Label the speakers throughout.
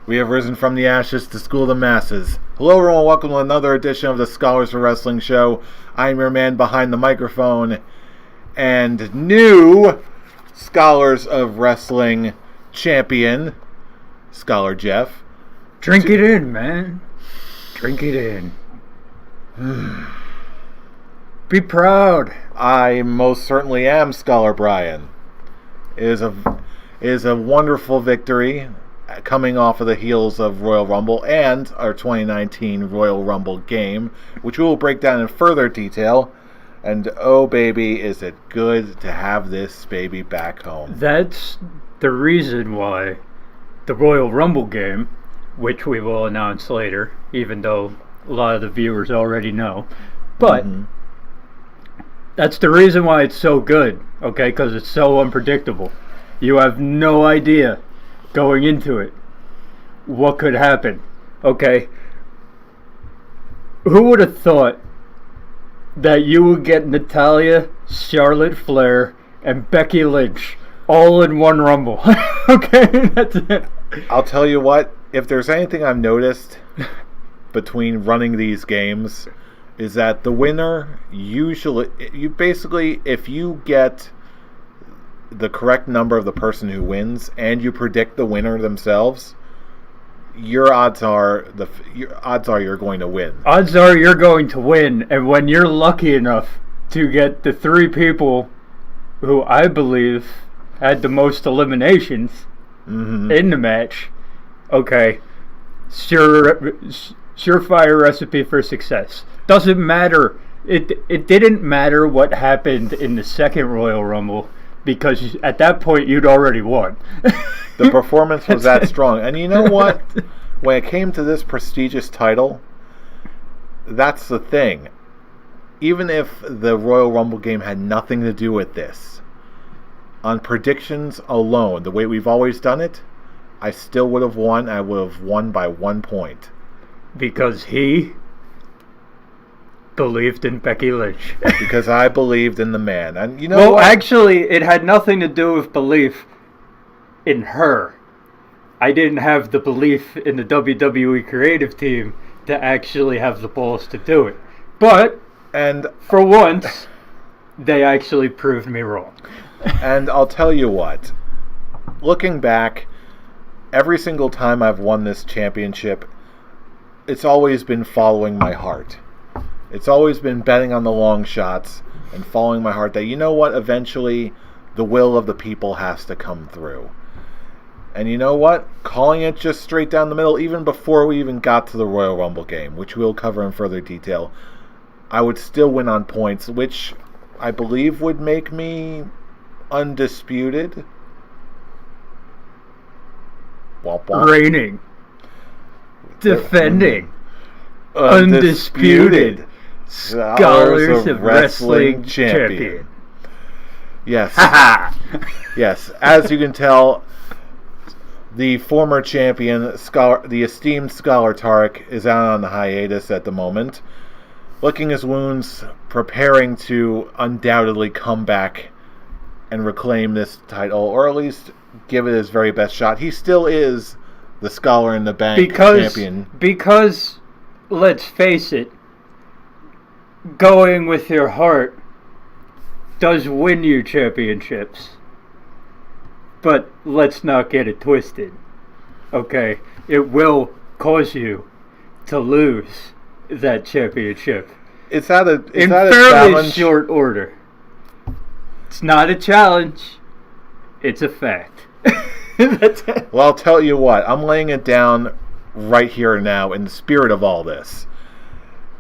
Speaker 1: We have risen from the ashes to school the masses. Hello, everyone. Welcome to another edition of the Scholars for Wrestling Show. I'm your man behind the microphone, and new Scholars of Wrestling champion, Scholar Jeff.
Speaker 2: Drink it in, man. Drink it in. Be proud.
Speaker 1: I most certainly am, Scholar Brian. It is a wonderful victory coming off of the heels of Royal Rumble and our 2019 Royal Rumble game, which we will break down in further detail. And oh baby, is it good to have this baby back home.
Speaker 2: That's the reason why the Royal Rumble game, which we will announce later, even though a lot of the viewers already know, but that's the reason why it's so good, okay, because it's so unpredictable. You have no idea going into it what could happen, okay? Who would have thought that you would get Natalya, Charlotte Flair, and Becky Lynch all in one Rumble? Okay, that's it.
Speaker 1: I'll tell you what, if there's anything I've noticed between running these games, is that the winner usually, if you get the correct number of the person who wins and you predict the winner themselves, your odds are you're going to win.
Speaker 2: Odds are you're going to win, and when you're lucky enough to get the three people who I believe had the most eliminations in the match, okay, surefire recipe for success. Doesn't matter. It didn't matter what happened in the second Royal Rumble, because at that point you'd already won.
Speaker 1: The performance was that strong. And you know what? When it came to this prestigious title, that's the thing. Even if the Royal Rumble game had nothing to do with this, on predictions alone, the way we've always done it, I still would have won. I would have won by 1 point.
Speaker 2: Because he believed in Becky Lynch.
Speaker 1: Because I believed in the man. And you know what?
Speaker 2: Actually, it had nothing to do with belief in her. I didn't have the belief in the WWE creative team to actually have the balls to do it. But,
Speaker 1: and
Speaker 2: for once, they actually proved me wrong.
Speaker 1: And I'll tell you what, looking back, every single time I've won this championship, it's always been following my heart. It's always been betting on the long shots and following my heart that, you know what, eventually the will of the people has to come through. And you know what? Calling it just straight down the middle, even before we even got to the Royal Rumble game, which we'll cover in further detail, I would still win on points, which I believe would make me undisputed. Womp womp.
Speaker 2: Reigning. Defending. Undisputed. Scholars of Wrestling champion.
Speaker 1: Yes. Yes. As you can tell, the former champion, the esteemed Scholar Tarek, is out on the hiatus at the moment, licking his wounds, preparing to undoubtedly come back and reclaim this title, or at least give it his very best shot. He still is the Scholar in the Bank champion.
Speaker 2: Because, let's face it, going with your heart does win you championships. But let's not get it twisted. Okay? It will cause you to lose that championship.
Speaker 1: Is that a
Speaker 2: fairly
Speaker 1: challenge?
Speaker 2: Short order. It's not a challenge. It's a fact. That's it.
Speaker 1: Well, I'll tell you what. I'm laying it down right here and now in the spirit of all this.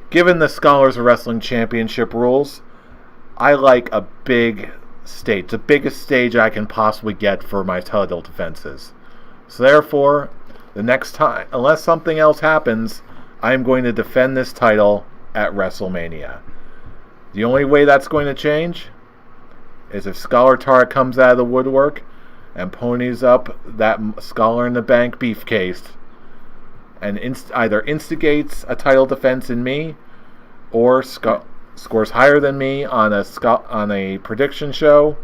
Speaker 1: Given the Scholars of Wrestling Championship rules, I like a big stage, the biggest stage I can possibly get for my title defenses. So therefore, the next time, unless something else happens, I'm going to defend this title at WrestleMania. The only way that's going to change is if Scholar Tarek comes out of the woodwork and ponies up that Scholar in the Bank briefcase and either instigates a title defense in me or scores higher than me on a prediction show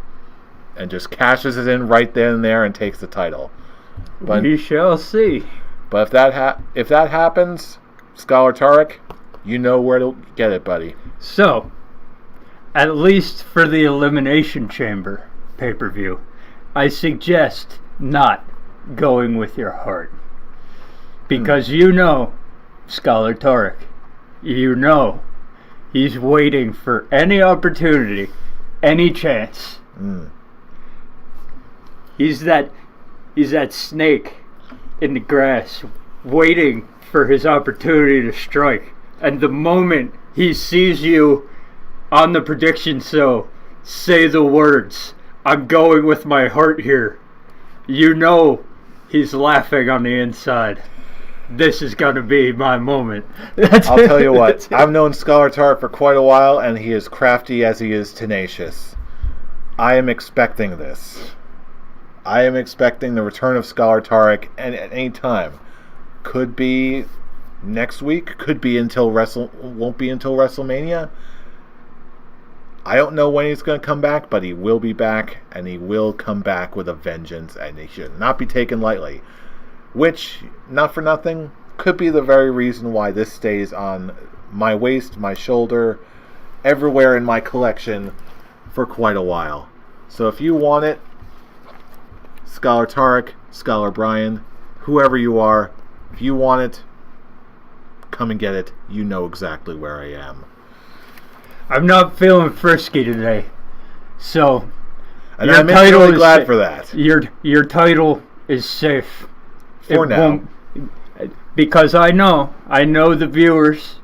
Speaker 1: and just cashes it in right then and there and takes the title.
Speaker 2: But we shall see.
Speaker 1: But if that happens, Scholar Tarek, you know where to get it, buddy.
Speaker 2: So, at least for the Elimination Chamber pay-per-view, I suggest not going with your heart. Because you know, Scholar Tarek, you know, he's waiting for any opportunity, any chance. He's that snake in the grass waiting for his opportunity to strike. And the moment he sees you on the prediction show say the words, "I'm going with my heart here," you know he's laughing on the inside. This is going to be my moment.
Speaker 1: I'll tell you what, I've known Scholar Tarek for quite a while, and he is crafty as he is tenacious. I am expecting this. I am expecting the return of Scholar Tarek at any time. Could be next week, could be won't be until WrestleMania. I don't know when he's going to come back, but he will be back, and he will come back with a vengeance, and he should not be taken lightly. Which, not for nothing, could be the very reason why this stays on my waist, my shoulder, everywhere in my collection for quite a while. So if you want it, Scholar Tarek, Scholar Brian, whoever you are, if you want it, come and get it. You know exactly where I am.
Speaker 2: I'm not feeling frisky today, so
Speaker 1: and I'm really glad for that.
Speaker 2: Your title is safe
Speaker 1: for now,
Speaker 2: because I know the viewers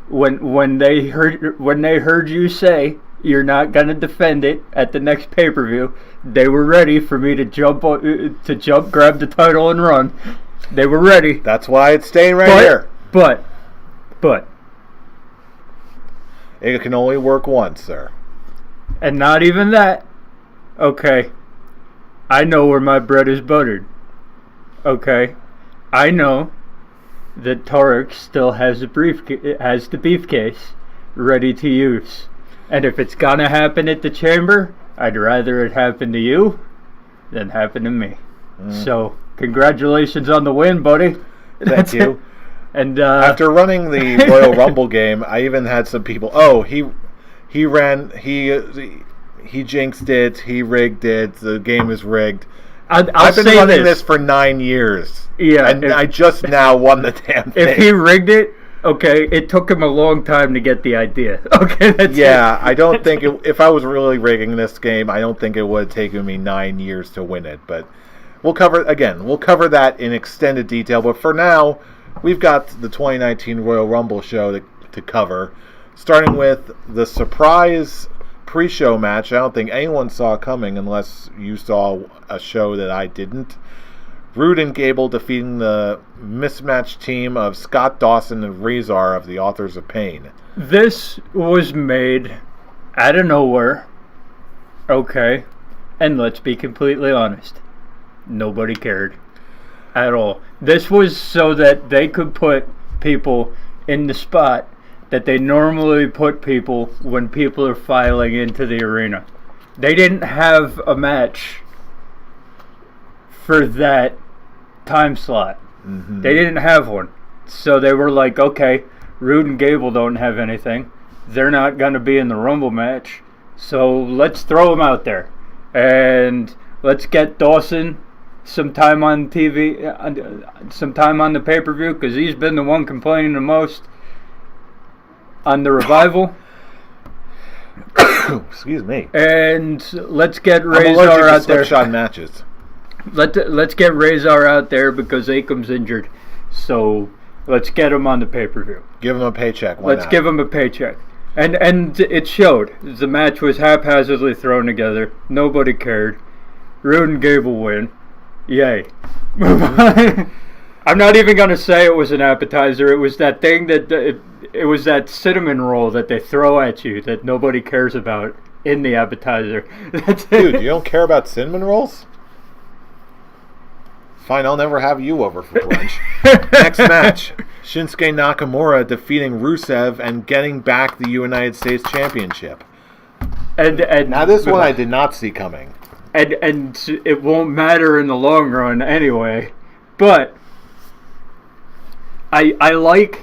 Speaker 2: when they heard you say you're not gonna defend it at the next pay-per-view, they were ready for me to jump, grab the title, and run. They were ready.
Speaker 1: That's why it's staying here.
Speaker 2: But
Speaker 1: it can only work once, sir.
Speaker 2: And not even that. Okay. I know where my bread is buttered. Okay. I know that Tarek still has the briefcase ready to use. And if it's gonna happen at the chamber, I'd rather it happen to you than happen to me. So, congratulations on the win, buddy.
Speaker 1: Thank you.
Speaker 2: And
Speaker 1: after running the Royal Rumble game, I even had some people. Oh, he jinxed it. He rigged it. The game is rigged. I've been running this for 9 years.
Speaker 2: Yeah,
Speaker 1: and I just now won the damn thing.
Speaker 2: If he rigged it, okay, it took him a long time to get the idea. Okay,
Speaker 1: I don't think if I was really rigging this game, I don't think it would have taken me 9 years to win it. But we'll cover that in extended detail. But for now, we've got the 2019 Royal Rumble show to cover, starting with the surprise pre-show match. I don't think anyone saw coming unless you saw a show that I didn't. Rude and Gable defeating the mismatched team of Scott Dawson and Razor of the Authors of Pain.
Speaker 2: This was made out of nowhere. Okay. And let's be completely honest. Nobody cared at all. This was so that they could put people in the spot that they normally put people when people are filing into the arena. They didn't have a match for that time slot. Mm-hmm. They didn't have one. So they were like, okay, Rude and Gable don't have anything. They're not going to be in the Rumble match. So let's throw them out there. And let's get Dawson some time on TV, some time on the pay-per-view, because he's been the one complaining the most on the Revival.
Speaker 1: Excuse me.
Speaker 2: And let's get Razor out there.
Speaker 1: Slipshod matches.
Speaker 2: Let's get Razor out there because Akam's injured. So let's get him on the pay-per-view.
Speaker 1: Give him a paycheck.
Speaker 2: Let's give him a paycheck. And it showed. The match was haphazardly thrown together. Nobody cared. Rude and Gable win. Yay. I'm not even going to say it was an appetizer. It was that thing that... It was that cinnamon roll that they throw at you that nobody cares about in the appetizer.
Speaker 1: Dude, you don't care about cinnamon rolls? Fine, I'll never have you over for brunch. Next match. Shinsuke Nakamura defeating Rusev and getting back the United States Championship.
Speaker 2: And
Speaker 1: now this one I did not see coming.
Speaker 2: And it won't matter in the long run anyway. But I like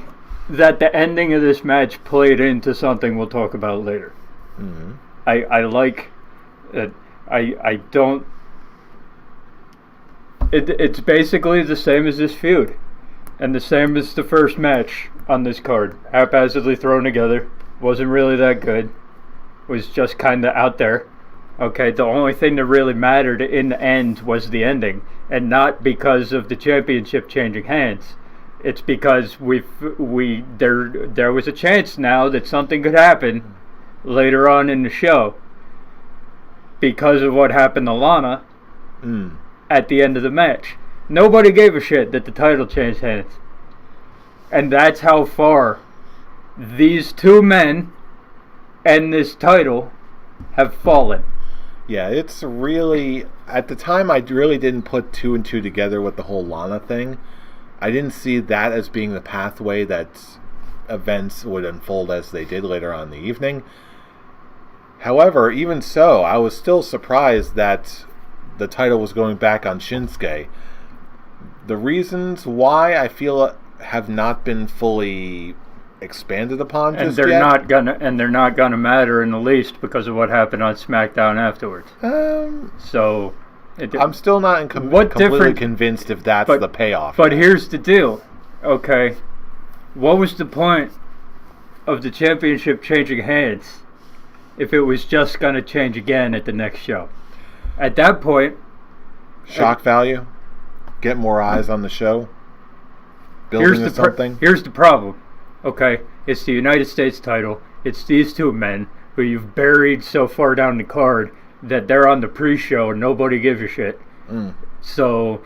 Speaker 2: that the ending of this match played into something we'll talk about later.
Speaker 1: Mm-hmm.
Speaker 2: I like it. I don't. It's basically the same as this feud, and the same as the first match on this card. Haphazardly thrown together, wasn't really that good. Was just kind of out there. Okay, the only thing that really mattered in the end was the ending, and not because of the championship changing hands. It's because there was a chance now that something could happen later on in the show because of what happened to Lana at the end of the match. Nobody gave a shit that the title changed hands, and that's how far these two men and this title have fallen.
Speaker 1: Yeah, it's really... At the time, I really didn't put two and two together with the whole Lana thing. I didn't see that as being the pathway that events would unfold as they did later on in the evening. However, even so, I was still surprised that the title was going back on Shinsuke. The reasons why I feel have not been fully expanded upon
Speaker 2: and
Speaker 1: just
Speaker 2: they're
Speaker 1: yet.
Speaker 2: They're not gonna matter in the least because of what happened on SmackDown afterwards. So
Speaker 1: I'm still not completely convinced if that's the payoff.
Speaker 2: But here's the deal, okay? What was the point of the championship changing hands if it was just gonna change again at the next show? At that point,
Speaker 1: shock value, get more eyes on the show, building to something.
Speaker 2: Here's the problem. Okay, it's the United States title. It's these two men who you've buried so far down the card that they're on the pre-show and nobody gives a shit. So,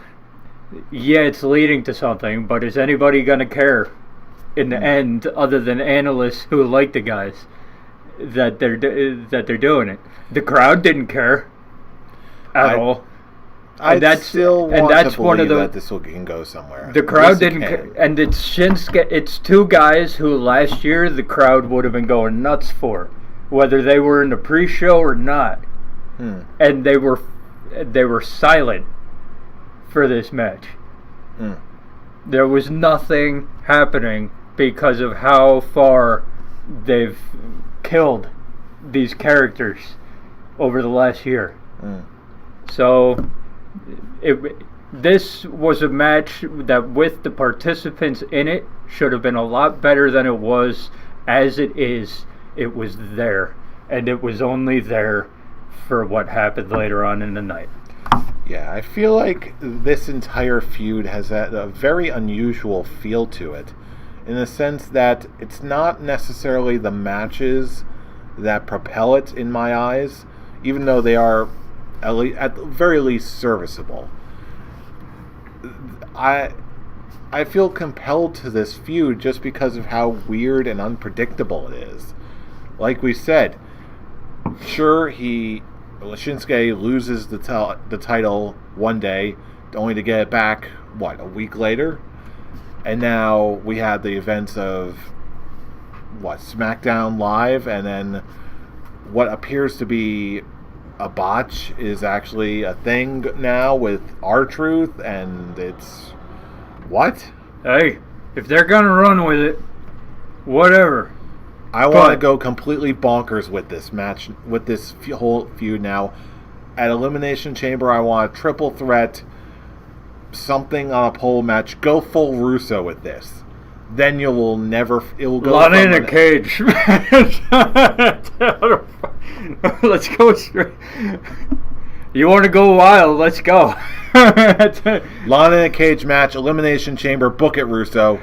Speaker 2: yeah, it's leading to something, but is anybody going to care in the end other than analysts who like the guys that they're doing it? The crowd didn't care at all.
Speaker 1: I still want to believe that this can go somewhere.
Speaker 2: The crowd didn't care. And it's Shinsuke. It's two guys who last year the crowd would have been going nuts for, whether they were in the pre-show or not. And they were silent for this match. There was nothing happening because of how far they've killed these characters over the last year. So this was a match that, with the participants in it, should have been a lot better than it was. As it is, it was there, and it was only there for what happened later on in the night.
Speaker 1: Yeah, I feel like this entire feud has a very unusual feel to it, in the sense that it's not necessarily the matches that propel it in my eyes, even though they are at the very least serviceable. I feel compelled to this feud just because of how weird and unpredictable it is. Like we said, sure, Shinsuke loses the title one day, only to get it back, a week later? And now we have the events of, SmackDown Live, and then what appears to be a botch is actually a thing now with R-Truth, and it's... What?
Speaker 2: Hey, if they're gonna run with it, whatever.
Speaker 1: I want to go completely bonkers with this match, with this whole feud now. At Elimination Chamber, I want a triple threat, something on a pole match. Go full Russo with this. Then it will go...
Speaker 2: Lana in a cage. Let's go straight. You want to go wild? Let's go.
Speaker 1: Lana in a cage match, Elimination Chamber, book it, Russo.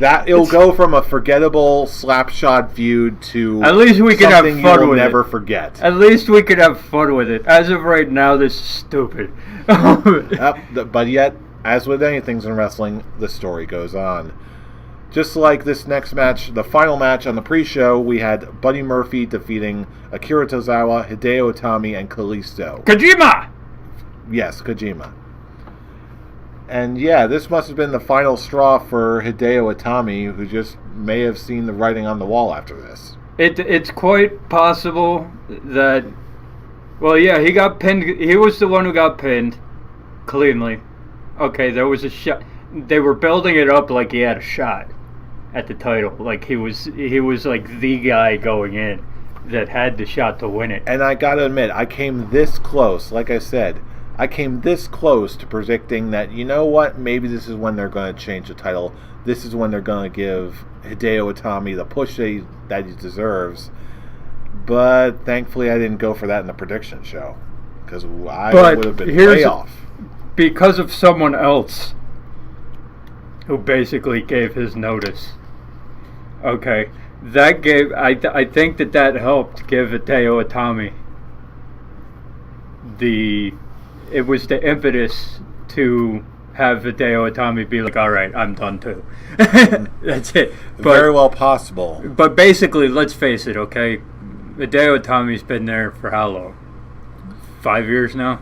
Speaker 1: It'll go from a forgettable slapshot feud to
Speaker 2: at least we can have fun with it.
Speaker 1: Never forget.
Speaker 2: At least we could have fun with it. As of right now, this is stupid.
Speaker 1: But yet, as with anything in wrestling, the story goes on. Just like this next match, the final match on the pre-show, we had Buddy Murphy defeating Akira Tozawa, Hideo Itami, and Kalisto.
Speaker 2: Kojima!
Speaker 1: Yes, Kojima. And yeah, this must have been the final straw for Hideo Itami, who just may have seen the writing on the wall after this.
Speaker 2: It's quite possible that... Well, yeah, he got pinned. He was the one who got pinned cleanly. Okay, there was a shot. they were building it up like he had a shot at the title. Like he was like the guy going in that had the shot to win it.
Speaker 1: And I gotta admit, I came this close. Like I said, I came this close to predicting that, you know what, maybe this is when they're going to change the title. This is when they're going to give Hideo Itami the push that he deserves. But thankfully, I didn't go for that in the prediction show, because I would have been way off.
Speaker 2: Because of someone else who basically gave his notice. Okay, that gave. I think that helped give Hideo Itami it was the impetus to have Hideo Itami be like, all right, I'm done too. That's it. But,
Speaker 1: very well possible.
Speaker 2: But basically, let's face it, okay? Hideo Itami's been there for how long? 5 years now?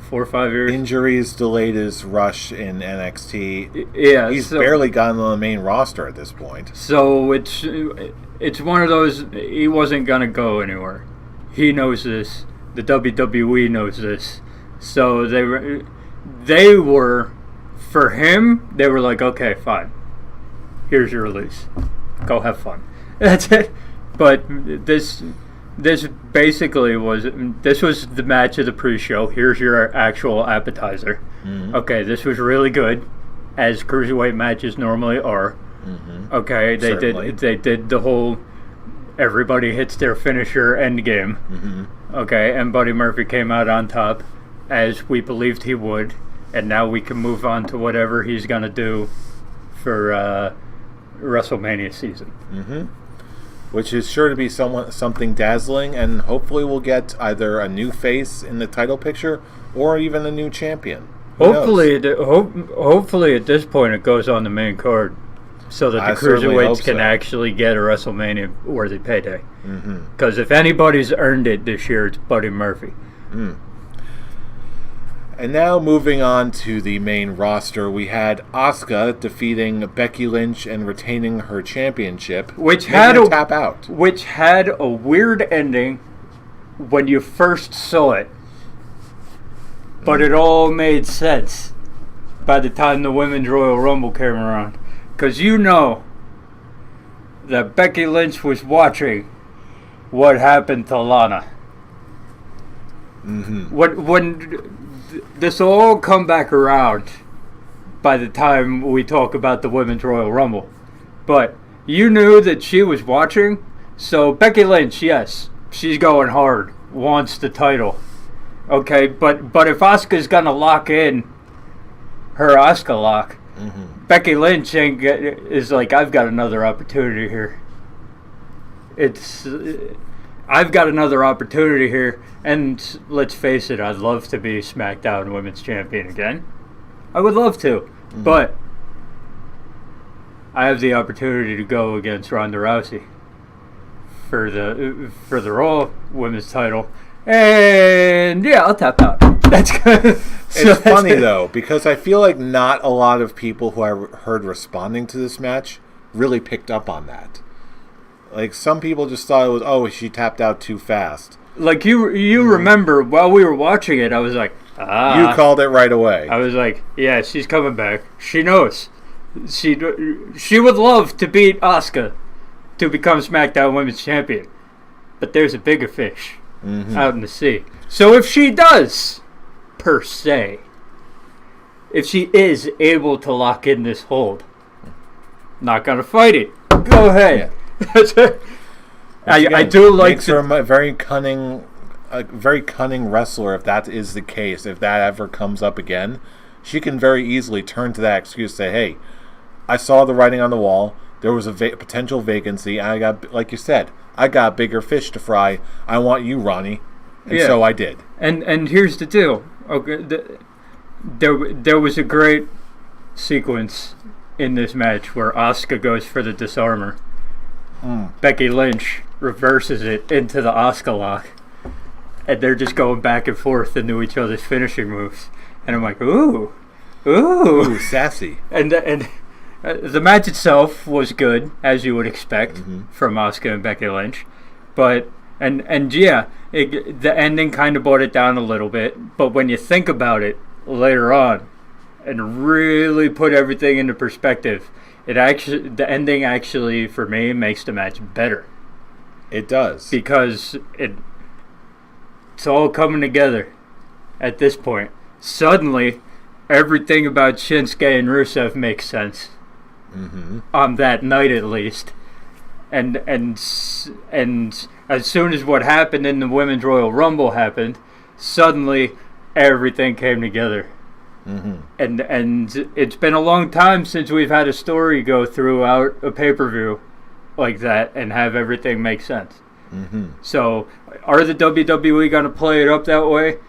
Speaker 2: 4 or 5 years?
Speaker 1: Injuries delayed his rush in NXT.
Speaker 2: Yeah.
Speaker 1: He's barely gotten on the main roster at this point.
Speaker 2: So it's one of those, he wasn't going to go anywhere. He knows this. The WWE knows this. So they were, for him, they were like, okay, fine. Here's your release. Go have fun. That's it. But this basically was the match of the pre-show. Here's your actual appetizer. Mm-hmm. Okay, this was really good, as cruiserweight matches normally are. Mm-hmm. Okay, they did the whole everybody hits their finisher end game. Mm-hmm. Okay, and Buddy Murphy came out on top, as we believed he would, and now we can move on to whatever he's gonna do for WrestleMania season. Mm-hmm.
Speaker 1: Which is sure to be something dazzling, and hopefully we'll get either a new face in the title picture or even a new champion.
Speaker 2: Hopefully at this point it goes on the main card, so that the cruiserweights can actually get a WrestleMania-worthy payday. Because if anybody's earned it this year, it's Buddy Murphy. Mm.
Speaker 1: And now moving on to the main roster, we had Asuka defeating Becky Lynch and retaining her championship,
Speaker 2: which had a
Speaker 1: tap out,
Speaker 2: which had a weird ending when you first saw it, but it all made sense by the time the Women's Royal Rumble came around, because you know that Becky Lynch was watching what happened to Lana. Mm-hmm. When this will all come back around by the time we talk about the Women's Royal Rumble. But you knew that she was watching. So Becky Lynch, yes, she's going hard, wants the title. Okay, but if Asuka's going to lock in her Asuka lock, mm-hmm. Becky Lynch is like, I've got another opportunity here. I've got another opportunity here, and let's face it, I'd love to be SmackDown Women's Champion again. I would love to, mm-hmm. but I have the opportunity to go against Ronda Rousey for the Raw Women's title, and yeah, I'll tap out. That's good.
Speaker 1: It's funny though, because I feel like not a lot of people who I heard responding to this match really picked up on that. Like, some people just thought it was, oh, she tapped out too fast.
Speaker 2: Like, you remember, while we were watching it, I was like,
Speaker 1: You called it right away.
Speaker 2: I was like, yeah, she's coming back. She knows. She would love to beat Asuka to become SmackDown Women's Champion. But there's a bigger fish out in the sea. So if she does, per se, if she is able to lock in this hold, not going to fight it. Go ahead. Yeah. I do like
Speaker 1: makes her a very cunning wrestler. If that is the case, if that ever comes up again, she can very easily turn to that excuse, say, "Hey, I saw the writing on the wall. There was a potential vacancy. And I got, like you said, I got bigger fish to fry. I want you, Ronnie," and so I did.
Speaker 2: And here's the deal. Okay, there was a great sequence in this match where Asuka goes for the disarmer. Becky Lynch reverses it into the Asuka lock, and they're just going back and forth into each other's finishing moves. And I'm like, ooh,
Speaker 1: sassy.
Speaker 2: And the match itself was good, as you would expect from Asuka and Becky Lynch, but the ending kind of brought it down a little bit. But when you think about it later on, and really put everything into perspective. The ending actually, for me, makes the match better.
Speaker 1: It does.
Speaker 2: Because it's all coming together at this point. Suddenly, everything about Shinsuke and Rusev makes sense.
Speaker 1: Mm-hmm.
Speaker 2: On that night, at least. And as soon as what happened in the Women's Royal Rumble happened, suddenly everything came together.
Speaker 1: Mm-hmm.
Speaker 2: And it's been a long time since we've had a story go throughout a pay-per-view like that and have everything make sense.
Speaker 1: Mm-hmm.
Speaker 2: So, are the WWE going to play it up that way?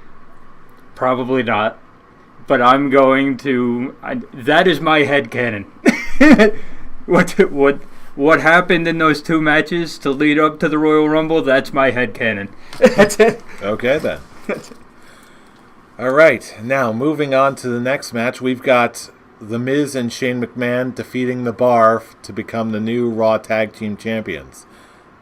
Speaker 2: Probably not. But I'm going to... that is my headcanon. What happened in those two matches to lead up to the Royal Rumble, that's my headcanon. That's it.
Speaker 1: Okay, then. All right, now moving on to the next match, we've got The Miz and Shane McMahon defeating The Bar to become the new Raw Tag Team Champions.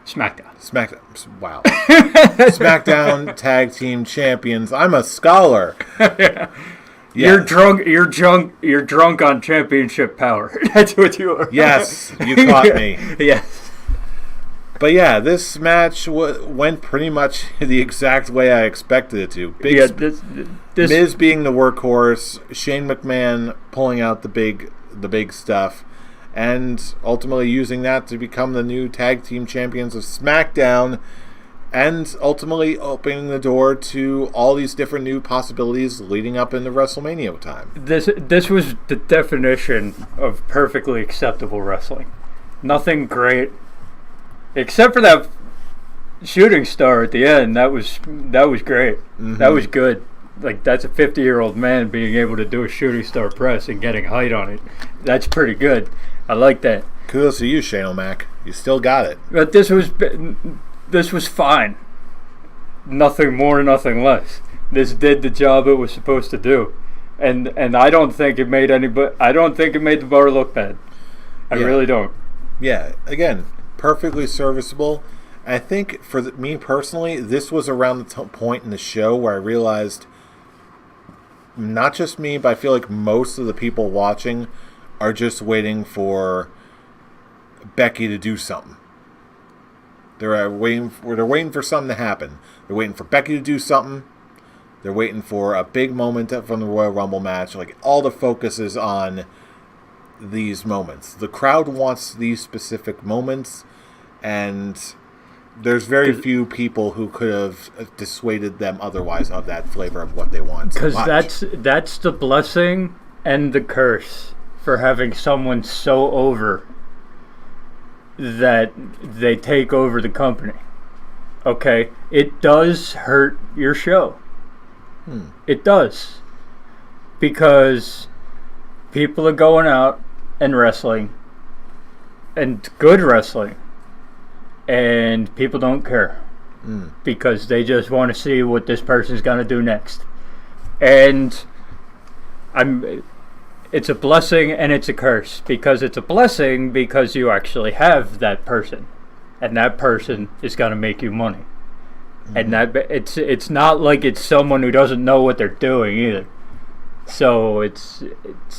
Speaker 2: SmackDown.
Speaker 1: Wow. SmackDown Tag Team Champions. I'm a scholar.
Speaker 2: Yeah. You're drunk on championship power. That's what you are.
Speaker 1: Yes, you caught me.
Speaker 2: Yes.
Speaker 1: But yeah, this match went pretty much the exact way I expected it to. This Miz being the workhorse, Shane McMahon pulling out the big stuff, and ultimately using that to become the new tag team champions of SmackDown, and ultimately opening the door to all these different new possibilities leading up into WrestleMania time.
Speaker 2: This was the definition of perfectly acceptable wrestling. Nothing great. Except for that shooting star at the end, that was great. Mm-hmm. That was good. Like, that's a 50-year-old man being able to do a shooting star press and getting height on it. That's pretty good. I like that.
Speaker 1: Kudos to you, Shane O'Mac. You still got it.
Speaker 2: But this was fine. Nothing more, nothing less. This did the job it was supposed to do, and I don't think it made the Bar look bad. I really don't.
Speaker 1: Yeah. Again. Perfectly serviceable. I think for me personally, this was around the point in the show where I realized, not just me, but I feel like most of the people watching are just waiting for Becky to do something. They're waiting for something to happen. They're waiting for Becky to do something. They're waiting for a big moment from the Royal Rumble match. Like, all the focus is on these moments. The crowd wants these specific moments, and there's very few people who could have dissuaded them otherwise of that flavor of what they want.
Speaker 2: Because that's the blessing and the curse for having someone so over that they take over the company. Okay? It does hurt your show. It does. Because people are going out and wrestling, and good wrestling, and people don't care because they just want to see what this person's going to do next. And it's a blessing and it's a curse, because it's a blessing because you actually have that person, and that person is going to make you money. And that it's not like it's someone who doesn't know what they're doing either. So it's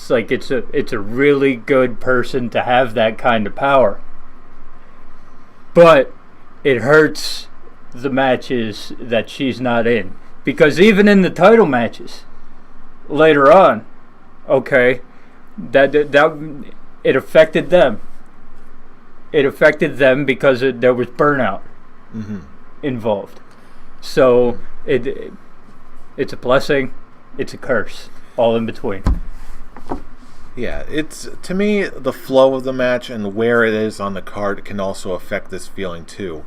Speaker 2: like it's a really good person to have that kind of power. But it hurts the matches that she's not in, because even in the title matches later on, okay, that it affected them. It affected them because there was burnout involved. So it's a blessing, it's a curse. All in between. Yeah,
Speaker 1: it's, to me, the flow of the match and where it is on the card can also affect this feeling too.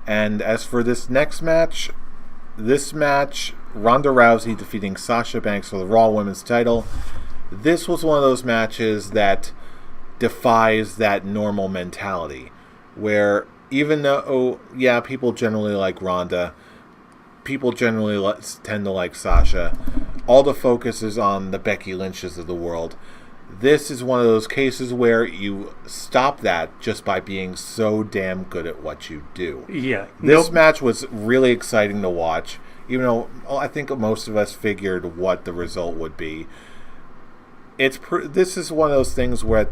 Speaker 1: And as for this next match, Ronda Rousey defeating Sasha Banks for the Raw Women's title. This was one of those matches that defies that normal mentality, where even though, people generally like Ronda, people generally tend to like Sasha, all the focus is on the Becky Lynches of the world. This is one of those cases where you stop that just by being so damn good at what you do.
Speaker 2: Yeah.
Speaker 1: This match was really exciting to watch, even though I think most of us figured what the result would be. this is one of those things where,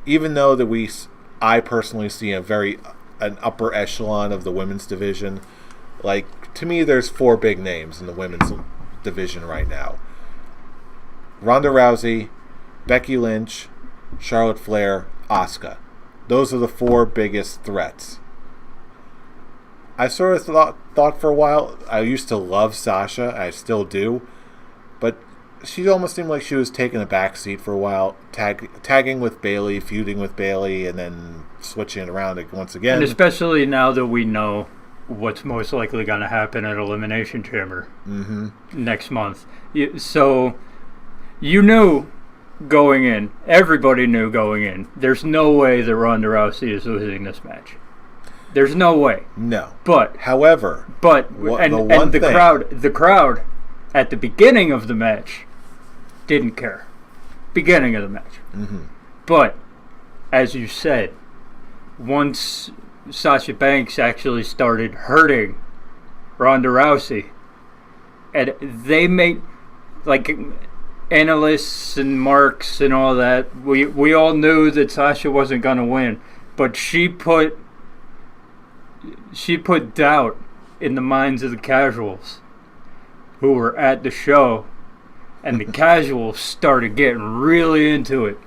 Speaker 1: even though that I personally see an upper echelon of the women's division, like, to me, there's 4 big names in the women's division right now: Ronda Rousey, Becky Lynch, Charlotte Flair, Asuka. Those are the 4 biggest threats. I sort of thought for a while, I used to love Sasha, I still do, but she almost seemed like she was taking a back seat for a while, tagging with Bayley, feuding with Bayley, and then switching it around once again.
Speaker 2: And especially now that we know what's most likely going to happen at Elimination Chamber next month. So you knew going in, everybody knew going in, there's no way that Ronda Rousey is losing this match. There's no way.
Speaker 1: No.
Speaker 2: But
Speaker 1: however,
Speaker 2: the crowd at the beginning of the match didn't care. Beginning of the match.
Speaker 1: Mm-hmm.
Speaker 2: But as you said, once Sasha Banks actually started hurting Ronda Rousey, and they made, like, analysts and marks and all that, we all knew that Sasha wasn't going to win, but she put doubt in the minds of the casuals who were at the show, and the casuals started getting really into it.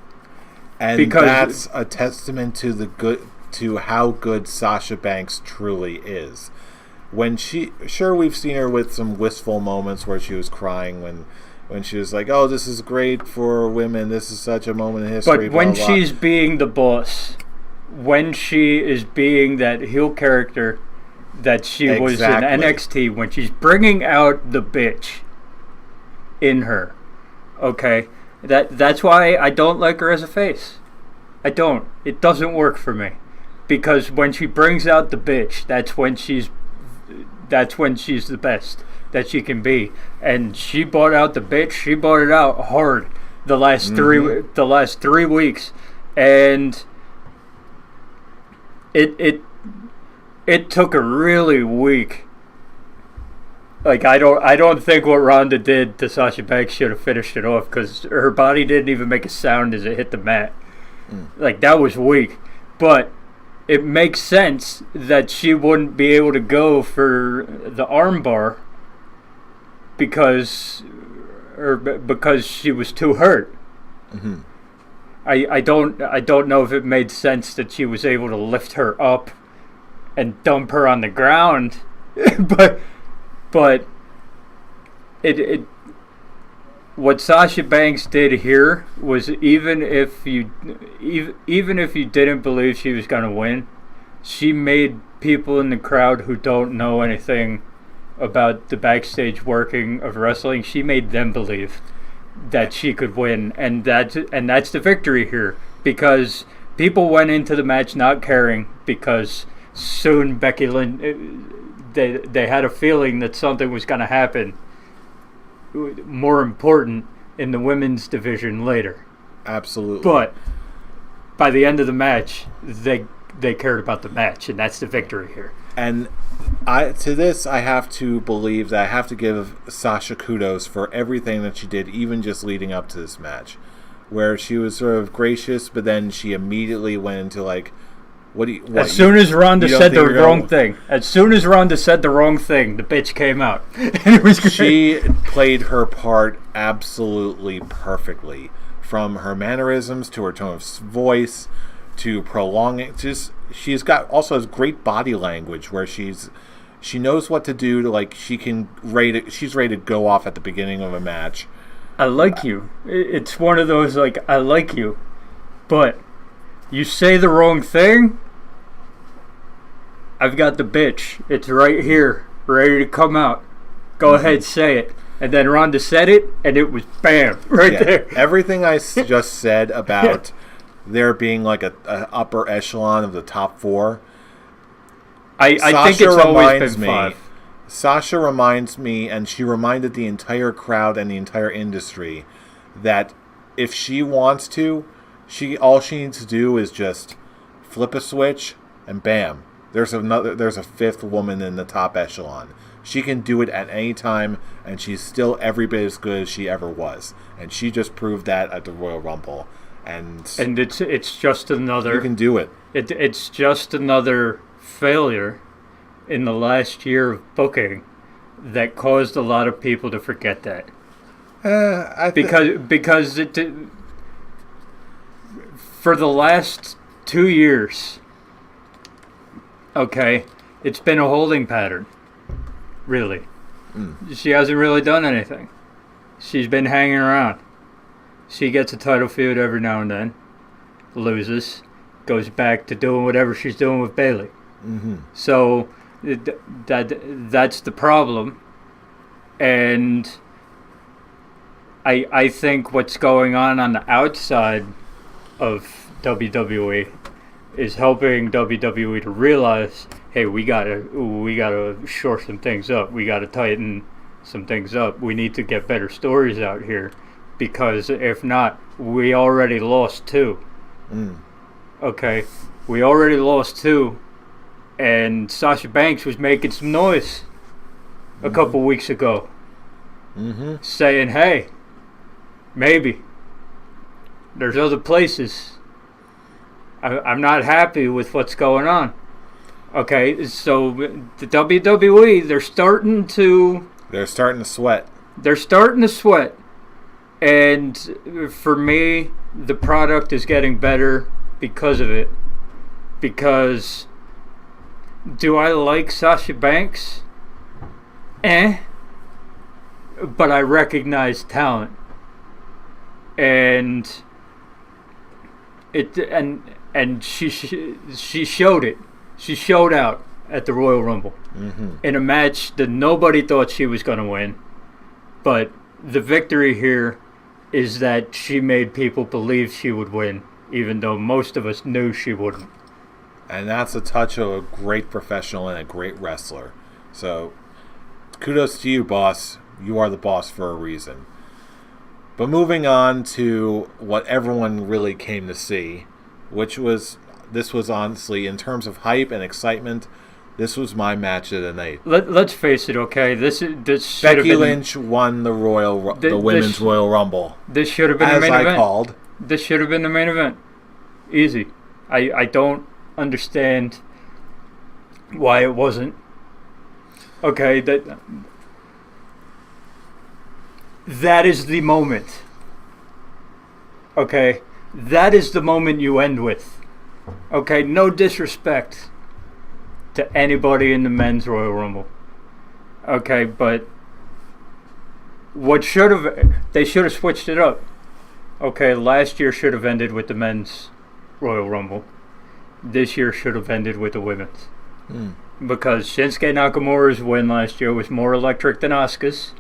Speaker 1: And because that's a testament to how good Sasha Banks truly is. We've seen her with some wistful moments where she was crying when she was like, "Oh, this is great for women. This is such a moment in history."
Speaker 2: But when she's being the boss, when she is being that heel character that she was in NXT, when she's bringing out the bitch in her, okay, that's why I don't like her as a face. I don't. It doesn't work for me, because when she brings out the bitch, that's when she's the best that she can be. And she brought out the bitch. She brought it out hard the last 3 weeks, and it took a really weak. Like, I don't think what Ronda did to Sasha Banks should have finished it off, because her body didn't even make a sound as it hit the mat. Like, that was weak. But it makes sense that she wouldn't be able to go for the armbar because she was too hurt.
Speaker 1: Mm-hmm.
Speaker 2: I don't know if it made sense that she was able to lift her up and dump her on the ground, but it what Sasha Banks did here was, even if you didn't believe she was going to win, she made people in the crowd who don't know anything about the backstage working of wrestling, she made them believe that she could win, and that's the victory here, because people went into the match not caring, because soon Becky Lynch, they had a feeling that something was going to happen more important in the women's division later.
Speaker 1: Absolutely.
Speaker 2: But by the end of the match, they cared about the match, and that's the victory here.
Speaker 1: And I have to believe that I have to give Sasha kudos for everything that she did, even just leading up to this match, where she was sort of gracious, but then she immediately went into, like, as
Speaker 2: soon as Ronda said the wrong thing, the bitch came out. And it was great.
Speaker 1: She played her part absolutely perfectly, from her mannerisms to her tone of voice to prolonging. She's got also has great body language, where she knows what to do to, like, she's ready to go off at the beginning of a match.
Speaker 2: I like you. It's one of those, like, I like you, but you say the wrong thing, I've got the bitch. It's right here, ready to come out. Go ahead, say it. And then Ronda said it, and it was bam, there.
Speaker 1: Everything I just said about there being, like, a upper echelon of the top 4.
Speaker 2: I think it's always been 5.
Speaker 1: Sasha reminds me, and she reminded the entire crowd and the entire industry, that if she wants to, all she needs to do is just flip a switch, and bam, there's a 5th woman in the top echelon. She can do it at any time, and she's still every bit as good as she ever was. And she just proved that at the Royal Rumble. And
Speaker 2: it's just another...
Speaker 1: You can do it.
Speaker 2: It's just another failure in the last year of booking that caused a lot of people to forget that. Because for the last 2 years, okay, it's been a holding pattern, really. She hasn't really done anything. She's been hanging around. She gets a title feud every now and then, loses, goes back to doing whatever she's doing with Bayley. So that's the problem. And I think what's going on the outside of WWE is helping WWE to realize, hey, we gotta shore some things up. We gotta tighten some things up. We need to get better stories out here, because if not, we already lost 2. Okay, we already lost 2, and Sasha Banks was making some noise a couple weeks ago, saying, hey, maybe there's other places. I'm not happy with what's going on. Okay, so the WWE, they're starting to sweat. They're starting to sweat. And for me, the product is getting better because of it. Because do I like Sasha Banks? But I recognize talent. And she showed it. She showed out at the Royal Rumble in a match that nobody thought she was going to win. But the victory here is that she made people believe she would win, even though most of us knew she wouldn't.
Speaker 1: And that's a touch of a great professional and a great wrestler. So kudos to you, boss. You are the boss for a reason. But moving on to what everyone really came to see, this was honestly, in terms of hype and excitement, this was my match of the night.
Speaker 2: Let's face it, okay? This
Speaker 1: Becky Lynch won the Women's Royal Rumble.
Speaker 2: This should have been the main event.
Speaker 1: As I called.
Speaker 2: This should have been the main event. Easy. I don't understand why it wasn't. Okay, that is the moment. Okay, that is the moment you end with. Okay, no disrespect to anybody in the men's Royal Rumble. Okay, but they should have switched it up. Okay, last year should have ended with the men's Royal Rumble. This year should have ended with the women's. Because Shinsuke Nakamura's win last year was more electric than Asuka's.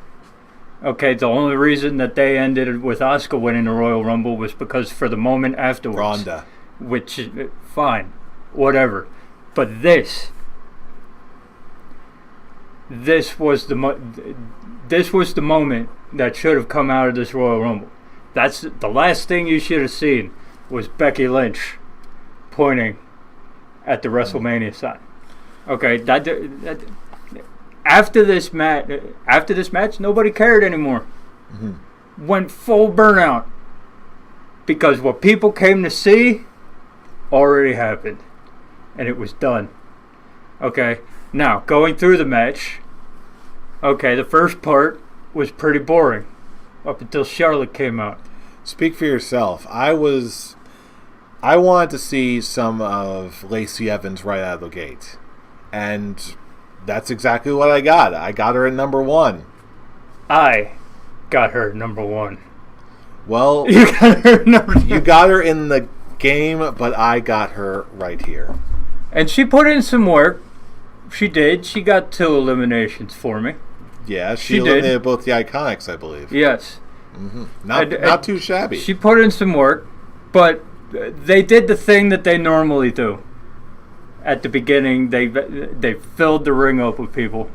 Speaker 2: Okay, the only reason that they ended with Asuka winning the Royal Rumble was because for the moment afterwards.
Speaker 1: Ronda.
Speaker 2: Which, fine, whatever. But this was the moment that should have come out of this Royal Rumble. That's the last thing you should have seen was Becky Lynch pointing at the WrestleMania sign. Okay, that after this match, nobody cared anymore. Went full burnout because what people came to see already happened, and it was done. Okay, now going through the match. Okay, the first part was pretty boring up until Charlotte came out.
Speaker 1: Speak for yourself. I wanted to see some of Lacey Evans right out of the gate. And that's exactly what I got. I got her at number 1.
Speaker 2: I got her number 1.
Speaker 1: Well,
Speaker 2: you got her number 1.
Speaker 1: You got her in the game, but I got her right here.
Speaker 2: And she put in some work. She did. She got 2 eliminations for me.
Speaker 1: Yeah, she eliminated both the Iconics, I believe.
Speaker 2: Yes.
Speaker 1: Not too shabby.
Speaker 2: She put in some work, but they did the thing that they normally do. At the beginning, they filled the ring up with people.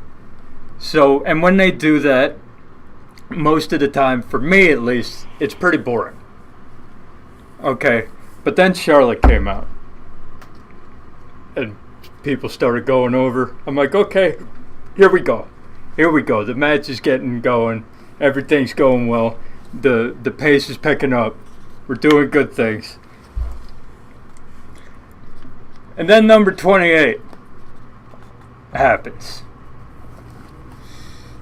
Speaker 2: So, and when they do that, most of the time, for me at least, it's pretty boring. Okay, but then Charlotte came out. And people started going over. I'm like, okay, here we go. here we go. The match is getting going. Everything's going well. The pace is picking up. We're doing good things. And then number 28 happens.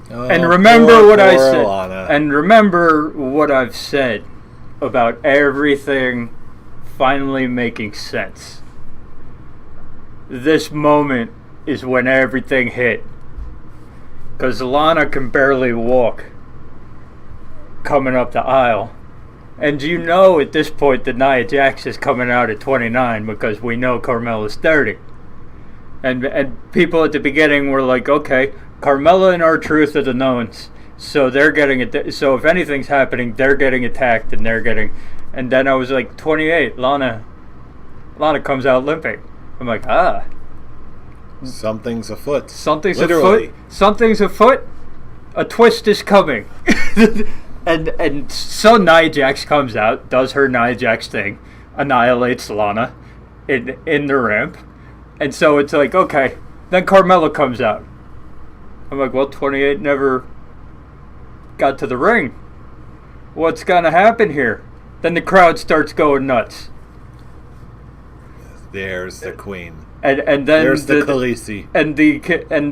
Speaker 1: Oh,
Speaker 2: and remember what I said.
Speaker 1: Lana.
Speaker 2: And remember what I've said about everything finally making sense. This moment is when everything hit. Because Lana can barely walk coming up the aisle. And you know at this point that Nia Jax is coming out at 29 because we know Carmella's 30. And people at the beginning were like, okay, Carmella and R-Truth are the knowns. So they're getting it. So if anything's happening, they're getting attacked and they're getting. And then I was like, 28, Lana comes out limping. I'm like,
Speaker 1: something's afoot.
Speaker 2: Something's
Speaker 1: Literally.
Speaker 2: afoot. Something's afoot. A twist is coming. and so Nia Jax comes out, does her Nia Jax thing, annihilates Lana in the ramp. And so it's like, okay. Then Carmella comes out. I'm like, well, 28 never got to the ring. What's going to happen here? Then the crowd starts going nuts.
Speaker 1: There's the queen.
Speaker 2: And then
Speaker 1: there's the Khaleesi.
Speaker 2: And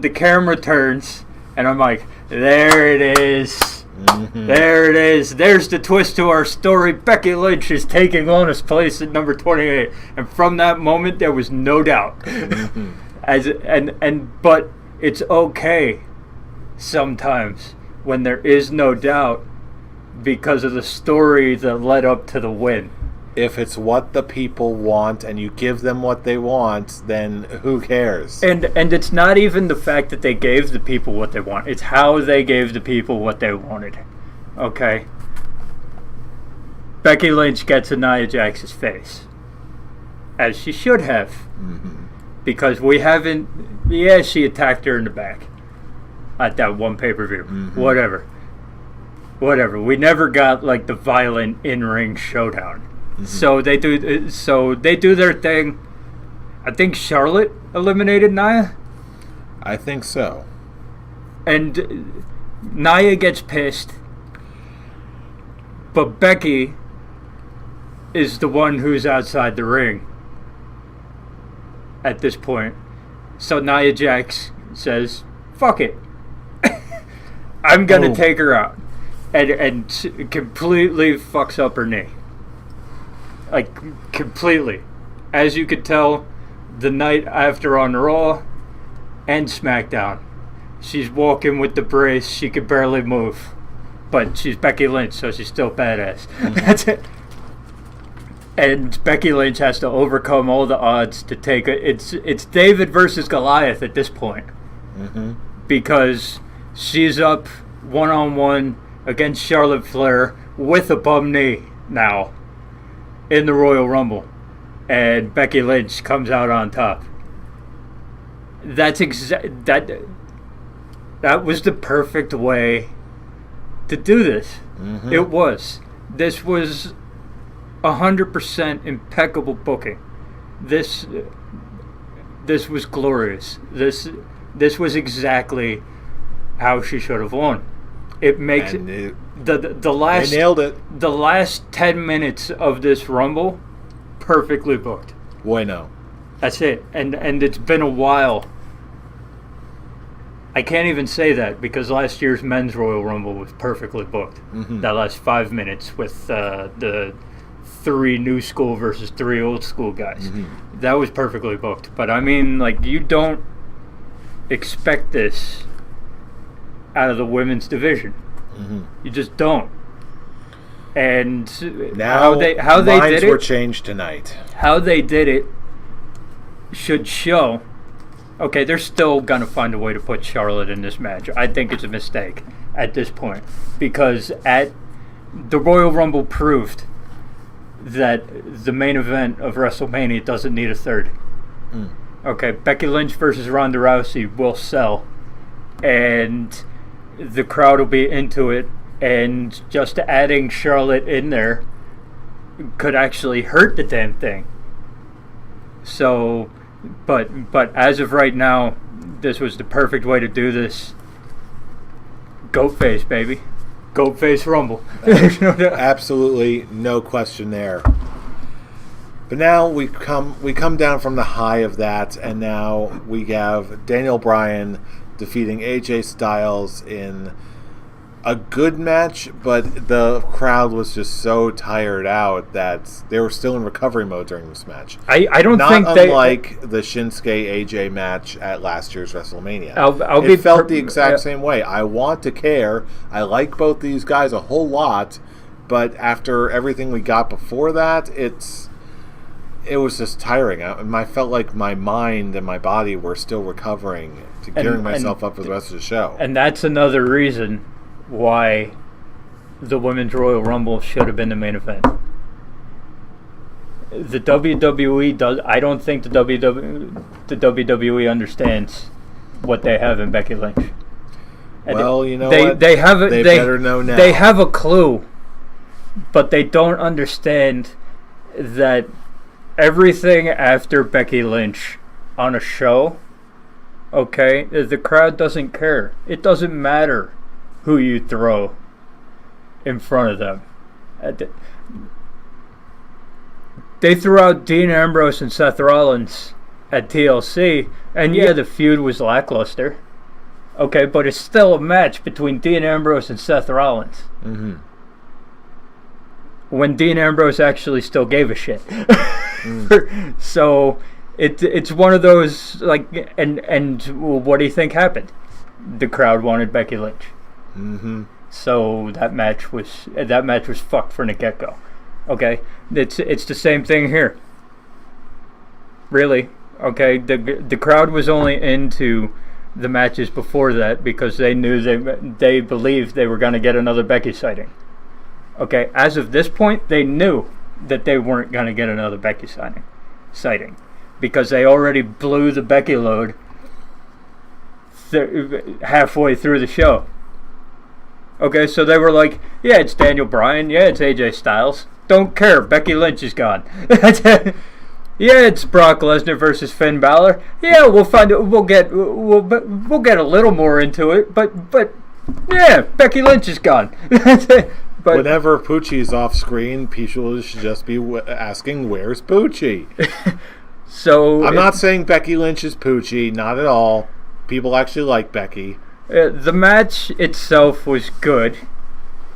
Speaker 2: the camera turns, and I'm like, there it is.
Speaker 1: Mm-hmm.
Speaker 2: There it is. There's the twist to our story. Becky Lynch is taking Lana's place at number 28. And from that moment, there was no doubt.
Speaker 1: Mm-hmm.
Speaker 2: But it's okay sometimes when there is no doubt because of the story that led up to the win.
Speaker 1: If it's what the people want and you give them what they want, then who cares?
Speaker 2: And it's not even the fact that they gave the people what they want. It's how they gave the people what they wanted. Okay? Becky Lynch gets in Nia Jax's face. As she should have.
Speaker 1: Mm-hmm.
Speaker 2: Because we haven't... Yeah, she attacked her in the back. At that one pay-per-view.
Speaker 1: Mm-hmm.
Speaker 2: Whatever. We never got, like, the violent in-ring showdown. Mm-hmm. So they do their thing. I think Charlotte eliminated Nia.
Speaker 1: I think so.
Speaker 2: And Nia gets pissed. But Becky is the one who's outside the ring at this point. So Nia Jax says, fuck it. I'm going to take her out. And completely fucks up her knee. Like, completely. As you could tell, the night after on Raw and SmackDown, she's walking with the brace. She could barely move. But she's Becky Lynch, so she's still badass. Mm-hmm. That's it. And Becky Lynch has to overcome all the odds to take it. It's David versus Goliath at this point.
Speaker 1: Mm-hmm.
Speaker 2: Because she's up one-on-one against Charlotte Flair with a bum knee now. In the Royal Rumble, and Becky Lynch comes out on top. That was the perfect way to do this. Mm-hmm. It was. This was 100% impeccable booking. This was glorious. This was exactly how she should have won. It makes the last.
Speaker 1: They nailed it.
Speaker 2: The last 10 minutes of this Rumble, perfectly booked.
Speaker 1: Bueno.
Speaker 2: That's it. And it's been a while. I can't even say that because last year's men's Royal Rumble was perfectly booked. Mm-hmm. That last 5 minutes with the 3 new school versus 3 old school guys. Mm-hmm. That was perfectly booked. But I mean, like, you don't expect this out of the women's division. Mm-hmm. You just don't. And
Speaker 1: now
Speaker 2: how they did it
Speaker 1: were changed tonight.
Speaker 2: How they did it should show. Okay, they're still gonna find a way to put Charlotte in this match. I think it's a mistake at this point because at the Royal Rumble proved that the main event of WrestleMania doesn't need a third. Mm. Okay, Becky Lynch versus Ronda Rousey will sell, and the crowd will be into it, and just adding Charlotte in there could actually hurt the damn thing. So, but as of right now, this was the perfect way to do this. Goat face, baby. Goat face Rumble. There's no doubt.
Speaker 1: Absolutely no question there. But now we come down from the high of that, and now we have Daniel Bryan defeating AJ Styles in a good match, but the crowd was just so tired out that they were still in recovery mode during this match.
Speaker 2: I don't
Speaker 1: Not
Speaker 2: think
Speaker 1: unlike the Shinsuke AJ match at last year's WrestleMania.
Speaker 2: It
Speaker 1: felt the exact same way. I want to care. I like both these guys a whole lot, but after everything we got before that, it was just tiring. I felt like my mind and my body were still recovering to gearing myself up for the rest of the show.
Speaker 2: And that's another reason why the Women's Royal Rumble should have been the main event. The WWE does. I don't think the WWE understands what they have in Becky Lynch. And
Speaker 1: well, you know
Speaker 2: what? They
Speaker 1: better know now.
Speaker 2: They have a clue, but they don't understand that everything after Becky Lynch on a show, okay, the crowd doesn't care. It doesn't matter who you throw in front of them. They threw out Dean Ambrose and Seth Rollins at TLC, and yeah, the feud was lackluster. Okay, but it's still a match between Dean Ambrose and Seth Rollins.
Speaker 1: Mm-hmm.
Speaker 2: When Dean Ambrose actually still gave a shit. So it's one of those, like, and what do you think happened? The crowd wanted Becky Lynch.
Speaker 1: Mm-hmm.
Speaker 2: So that match was fucked from the get-go. Okay, it's the same thing here. Really, okay. The crowd was only into the matches before that because they knew they believed they were going to get another Becky sighting. Okay, as of this point, they knew that they weren't going to get another Becky sighting because they already blew the Becky load halfway through the show. Okay, so they were like, yeah, it's Daniel Bryan, yeah, it's AJ Styles. Don't care, Becky Lynch is gone. Yeah, it's Brock Lesnar versus Finn Balor. Yeah, we'll get a little more into it, but yeah, Becky Lynch is gone. But
Speaker 1: whenever Poochie's off screen, people should just be asking, "Where's Poochie?"
Speaker 2: So
Speaker 1: I'm not saying Becky Lynch is Poochie, not at all. People actually like Becky.
Speaker 2: The match itself was good,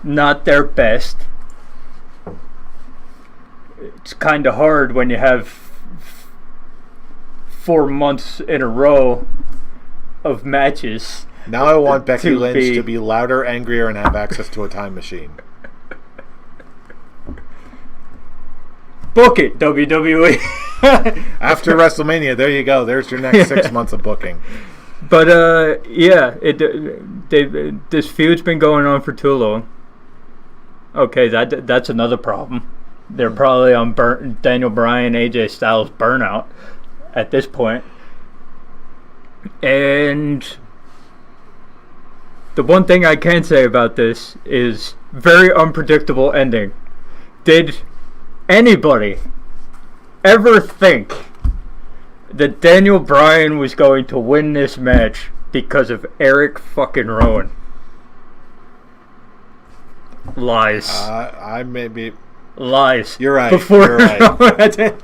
Speaker 2: not their best. It's kind of hard when you have 4 months in a row of matches.
Speaker 1: Now I want Becky Lynch to be louder, angrier, and have access to a time machine.
Speaker 2: Book it, WWE.
Speaker 1: After WrestleMania, there you go. There's your next 6 months of booking.
Speaker 2: But yeah, this feud's been going on for too long. Okay, that's another problem. They're probably on Daniel Bryan, AJ Styles burnout at this point. And the one thing I can say about this is very unpredictable ending. Did anybody ever think that Daniel Bryan was going to win this match because of Eric fucking Rowan? Lies.
Speaker 1: I maybe...
Speaker 2: Lies.
Speaker 1: You're right.
Speaker 2: You're
Speaker 1: right.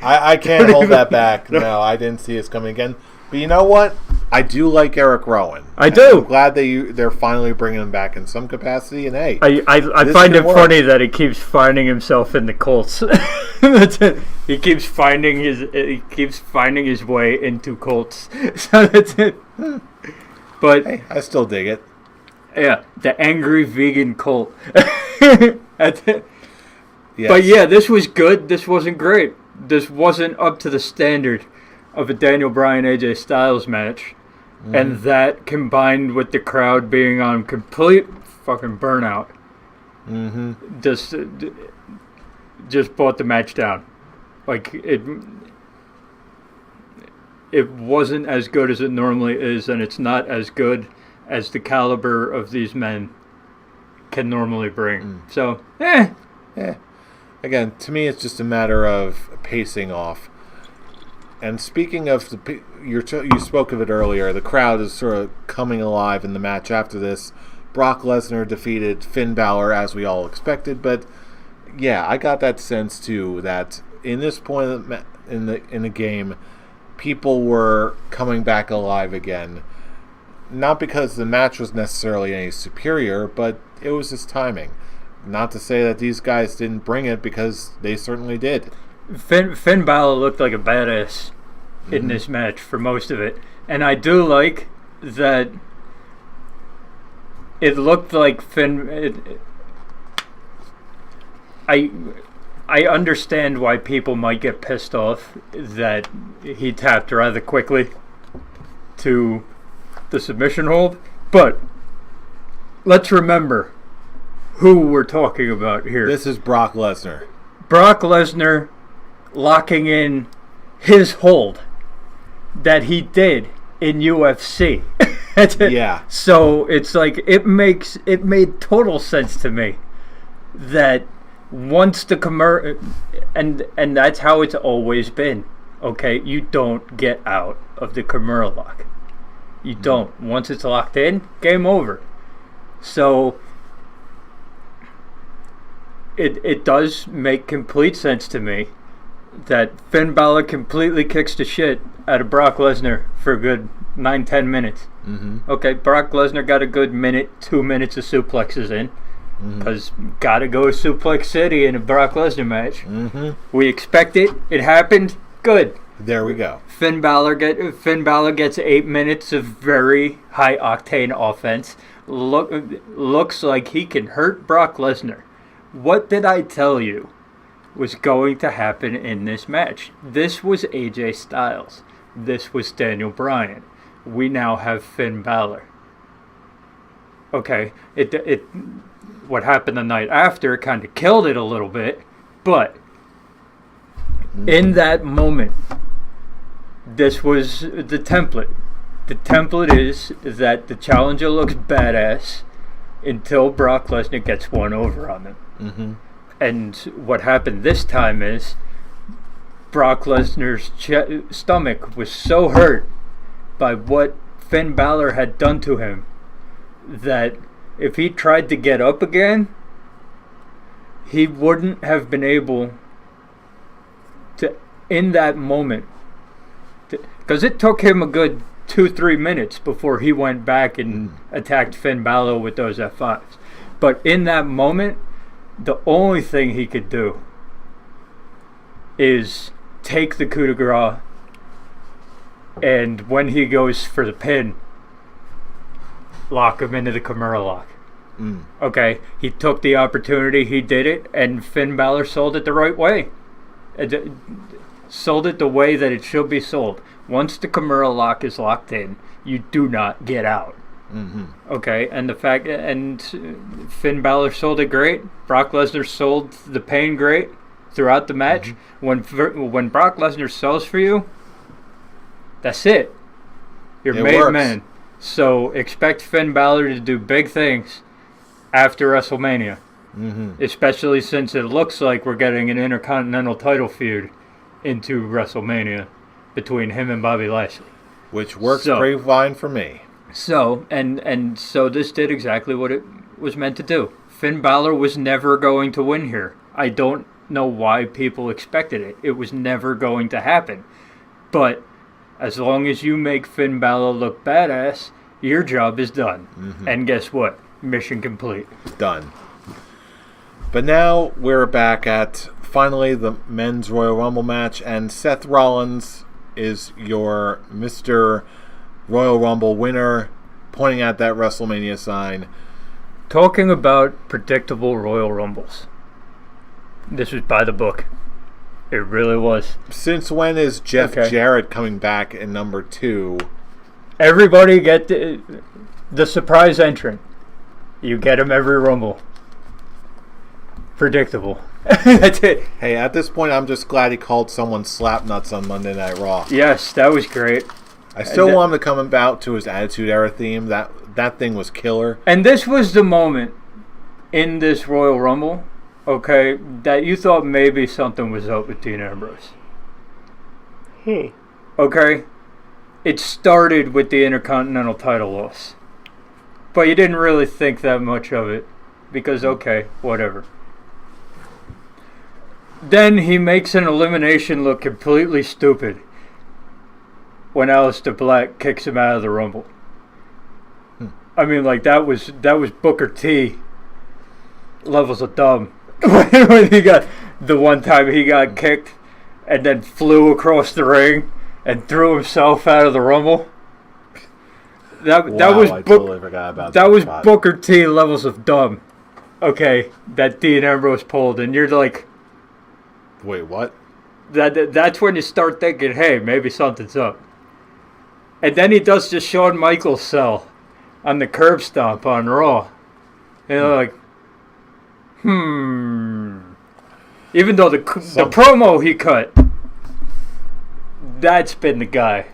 Speaker 1: I can't hold that back. No, I didn't see this coming again. But you know what? I do like Eric Rowan.
Speaker 2: I do.
Speaker 1: I'm glad they're finally bringing him back in some capacity. And hey,
Speaker 2: I find it funny that he keeps finding himself in the Colts. That's it. He keeps finding his way into Colts. So that's it. But
Speaker 1: hey, I still dig it.
Speaker 2: Yeah, the angry vegan cult. That's it. Yes. But yeah, this was good. This wasn't great. This wasn't up to the standard of a Daniel Bryan AJ Styles match. And that combined with the crowd being on complete fucking burnout, just brought the match down. Like it wasn't as good as it normally is, and it's not as good as the caliber of these men can normally bring. So,
Speaker 1: yeah. Again, to me, it's just a matter of pacing off. And speaking of you spoke of it earlier. The crowd is sort of coming alive in the match after this Brock Lesnar defeated Finn Balor as we all expected, but yeah, I got that sense too that in this point in the game, people were coming back alive again. Not because the match was necessarily any superior, but it was his timing. Not to say that these guys didn't bring it, because they certainly did.
Speaker 2: Finn Balor looked like a badass in this match for most of it. And I do like that it looked like I understand why people might get pissed off that he tapped rather quickly to the submission hold, but let's remember who we're talking about here.
Speaker 1: This is Brock Lesnar.
Speaker 2: Brock Lesnar locking in his hold that he did in UFC.
Speaker 1: Yeah.
Speaker 2: So it's like it made total sense to me that once the and that's how it's always been. Okay, you don't get out of the Kimura lock. You don't. Once it's locked in, game over. So it does make complete sense to me that Finn Balor completely kicks the shit out of Brock Lesnar for a good 9-10 minutes. Okay, Brock Lesnar got a good 2 minutes of suplexes in, because gotta go Suplex City in a Brock Lesnar match. We expect it. It happened. Good.
Speaker 1: There we go.
Speaker 2: Finn Balor gets 8 minutes of very high octane offense. Looks like he can hurt Brock Lesnar. What did I tell you was going to happen in this match? This was AJ Styles. This was Daniel Bryan. We now have Finn Balor. Okay, what happened the night after kind of killed it a little bit, but in that moment, this was the template. The template is that the challenger looks badass until Brock Lesnar gets one over on them. And what happened this time is Brock Lesnar's stomach was so hurt by what Finn Balor had done to him that if he tried to get up again, he wouldn't have been able to, in that moment, because it took him a good 2-3 minutes before he went back and attacked Finn Balor with those F5s. But in that moment, the only thing he could do is take the coup de grace, and when he goes for the pin, lock him into the Kimura lock. Okay, he took the opportunity, he did it, and Finn Balor sold it the right way. Sold it the way that it should be sold. Once the Kimura lock is locked in, you do not get out. Okay, and Finn Balor sold it great. Brock Lesnar sold the pain great throughout the match. When Brock Lesnar sells for you, that's it. You're made man. So expect Finn Balor to do big things after WrestleMania. Especially since it looks like we're getting an Intercontinental title feud into WrestleMania between him and Bobby Lashley.
Speaker 1: Which works pretty fine for me.
Speaker 2: So, so this did exactly what it was meant to do. Finn Balor was never going to win here. I don't know why people expected it. It was never going to happen. But as long as you make Finn Balor look badass, your job is done. And guess what? Mission complete.
Speaker 1: Done. But now we're back at finally the men's Royal Rumble match, and Seth Rollins is your Mr. Royal Rumble winner, pointing at that WrestleMania sign.
Speaker 2: Talking about predictable Royal Rumbles. This was by the book. It really was.
Speaker 1: Since when is Jeff Jarrett coming back in number 2?
Speaker 2: Everybody get the surprise entrant. You get him every Rumble. Predictable. That's it.
Speaker 1: Hey, at this point, I'm just glad he called someone Slapnuts on Monday Night Raw.
Speaker 2: Yes, that was great.
Speaker 1: I still want him to come about to his Attitude Era theme. That thing was killer.
Speaker 2: And this was the moment in this Royal Rumble, okay, that you thought maybe something was up with Dean Ambrose. Okay? It started with the Intercontinental title loss. but you didn't really think that much of it because, okay, whatever. Then he makes an elimination look completely stupid when Aleister Black kicks him out of the Rumble. I mean, like, that was Booker T levels of dumb. When he got the one time he got kicked and then flew across the ring and threw himself out of the Rumble. That was
Speaker 1: I totally forgot about that.
Speaker 2: That was Booker T levels of dumb. Okay, that Dean Ambrose pulled, and you're like,
Speaker 1: wait, what?
Speaker 2: That's when you start thinking, hey, maybe something's up. And then he does the Shawn Michaels sell on the curb stomp on Raw. And you're like, Even though the promo he cut, that's been the guy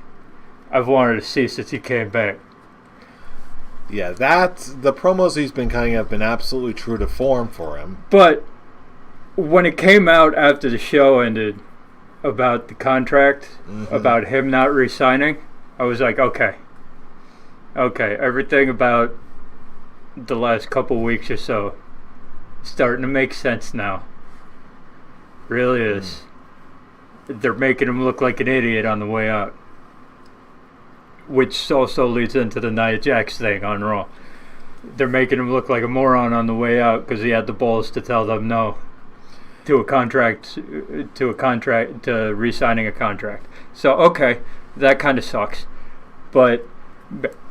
Speaker 2: I've wanted to see since he came back.
Speaker 1: Yeah, the promos he's been cutting have been absolutely true to form for him.
Speaker 2: But when it came out after the show ended about the contract, about him not re-signing, I was like, okay, everything about the last couple weeks or so starting to make sense now. Really is. They're making him look like an idiot on the way out, which also leads into the Nia Jax thing on Raw. They're making him look like a moron on the way out because he had the balls to tell them no to re-signing a contract. So okay, that kind of sucks, but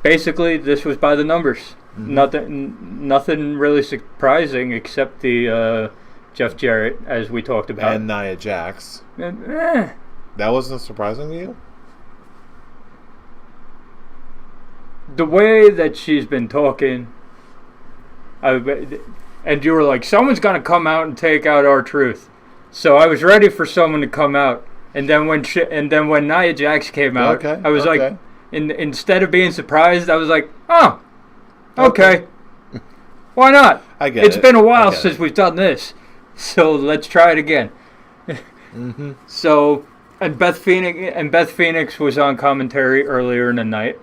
Speaker 2: basically this was by the numbers. Nothing really surprising except the Jeff Jarrett, as we talked about,
Speaker 1: and Nia Jax. That wasn't surprising to you?
Speaker 2: The way that she's been talking, and you were like, someone's gonna come out and take out R-Truth. So I was ready for someone to come out, and then when Nia Jax came out, I was like, instead of being surprised, I was like, oh, okay. Why not?
Speaker 1: I get
Speaker 2: It's been a while since we've done this, so let's try it again. So, and Beth Phoenix was on commentary earlier in the night.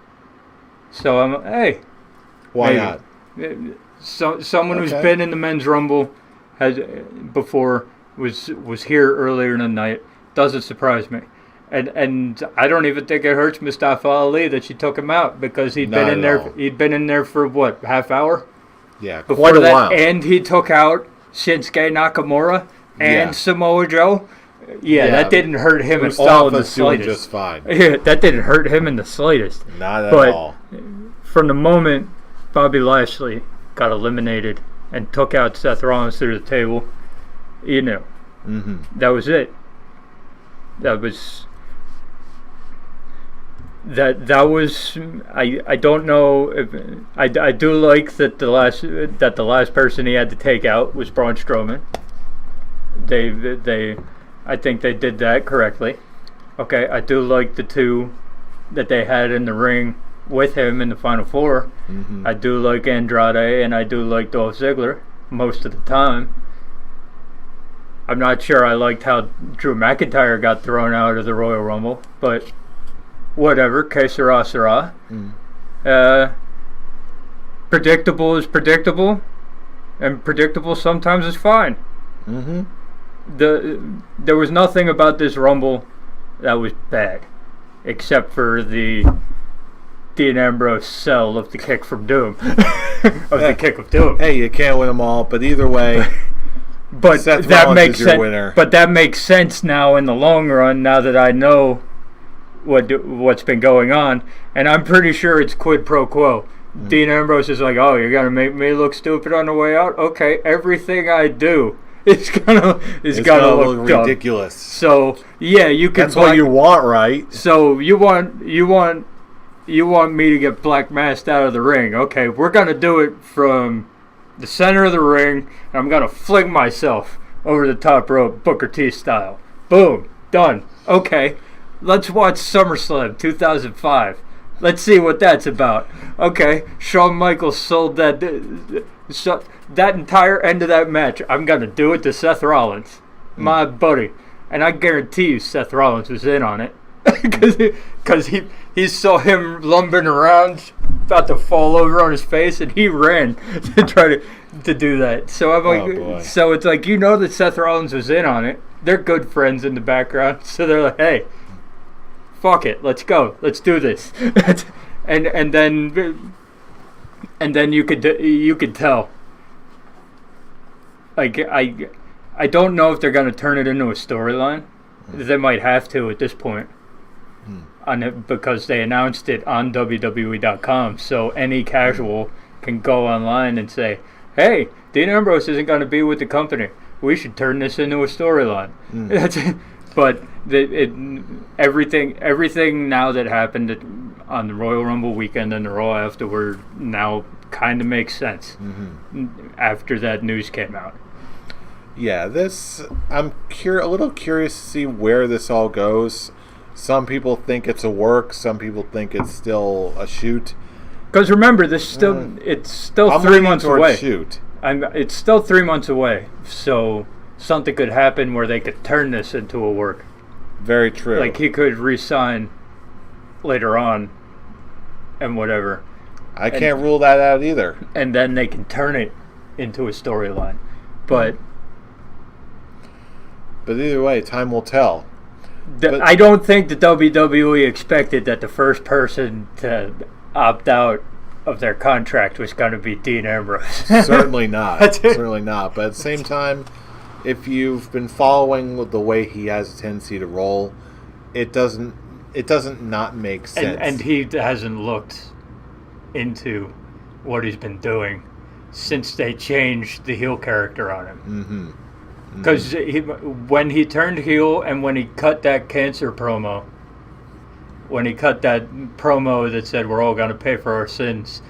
Speaker 2: So I'm, hey,
Speaker 1: why not?
Speaker 2: So someone who's been in the men's rumble was here earlier in the night. Doesn't surprise me, and I don't even think it hurts Mustafa Ali that she took him out because he'd been in there. He'd been in there for what, half hour?
Speaker 1: Yeah,
Speaker 2: quite a while. And he took out Shinsuke Nakamura and Samoa Joe. Yeah, that didn't hurt him at all in the slightest.
Speaker 1: Just fine.
Speaker 2: Yeah, that didn't hurt him in the slightest.
Speaker 1: Not at all.
Speaker 2: From the moment Bobby Lashley got eliminated and took out Seth Rollins through the table, you know, that was it. That was. I don't know if I do like that the last person he had to take out was Braun Strowman. I think they did that correctly. Okay, I do like the two that they had in the ring with him in the Final Four. I do like Andrade and I do like Dolph Ziggler most of the time. I'm not sure I liked how Drew McIntyre got thrown out of the Royal Rumble, but whatever, que sera, sera. Predictable is predictable, and predictable sometimes is fine. There was nothing about this Rumble that was bad, except for the Dean Ambrose sell of the kick from Doom. The kick of Doom.
Speaker 1: Hey, you can't win them all, but either way,
Speaker 2: but
Speaker 1: Seth
Speaker 2: that
Speaker 1: Rollins
Speaker 2: makes
Speaker 1: is your
Speaker 2: sense.
Speaker 1: winner.
Speaker 2: But that makes sense now in the long run. Now that I know what's been going on, and I'm pretty sure it's quid pro quo. Dean Ambrose is like, oh, you're gonna make me look stupid on the way out? Okay, everything I do is gonna look
Speaker 1: ridiculous.
Speaker 2: So yeah, you can.
Speaker 1: That's what you want, right?
Speaker 2: So you want me to get black masked out of the ring? Okay, we're gonna do it from the center of the ring, and I'm gonna fling myself over the top rope, Booker T style. Boom, done. Okay. Let's watch SummerSlam 2005. Let's see what that's about. Okay, Shawn Michaels sold that entire end of that match. I'm going to do it to Seth Rollins, my buddy. And I guarantee you Seth Rollins was in on it. Because he saw him lumbering around about to fall over on his face, and he ran to try to do that. So I'm like, so it's like, that Seth Rollins was in on it. They're good friends in the background, so they're like, hey, fuck it, let's go, let's do this, and then you could tell. Like I don't know if they're gonna turn it into a storyline. They might have to at this point. On it, because they announced it on WWE.com, so any casual can go online and say, hey, Dean Ambrose isn't going to be with the company. We should turn this into a storyline. But everything now that happened on the Royal Rumble weekend and the Raw afterward now kind of makes sense after that news came out.
Speaker 1: Yeah, I'm a little curious to see where this all goes. Some people think it's a work. Some people think it's still a shoot.
Speaker 2: Because remember, it's still 3 months away.
Speaker 1: Shoot.
Speaker 2: It's still 3 months away. So something could happen where they could turn this into a work.
Speaker 1: Very true.
Speaker 2: Like he could re-sign later on, and whatever.
Speaker 1: I can't rule that out either. And
Speaker 2: then they can turn it into a storyline, but
Speaker 1: either way, time will tell.
Speaker 2: I don't think the WWE expected that the first person to opt out of their contract was going to be Dean Ambrose.
Speaker 1: Certainly not. Certainly not. But at the same time, if you've been following the way he has a tendency to roll, it doesn't not make sense.
Speaker 2: And he hasn't looked into what he's been doing since they changed the heel character on him. Because when he turned heel and when he cut that cancer promo, when he cut that promo that said we're all going to pay for our sins,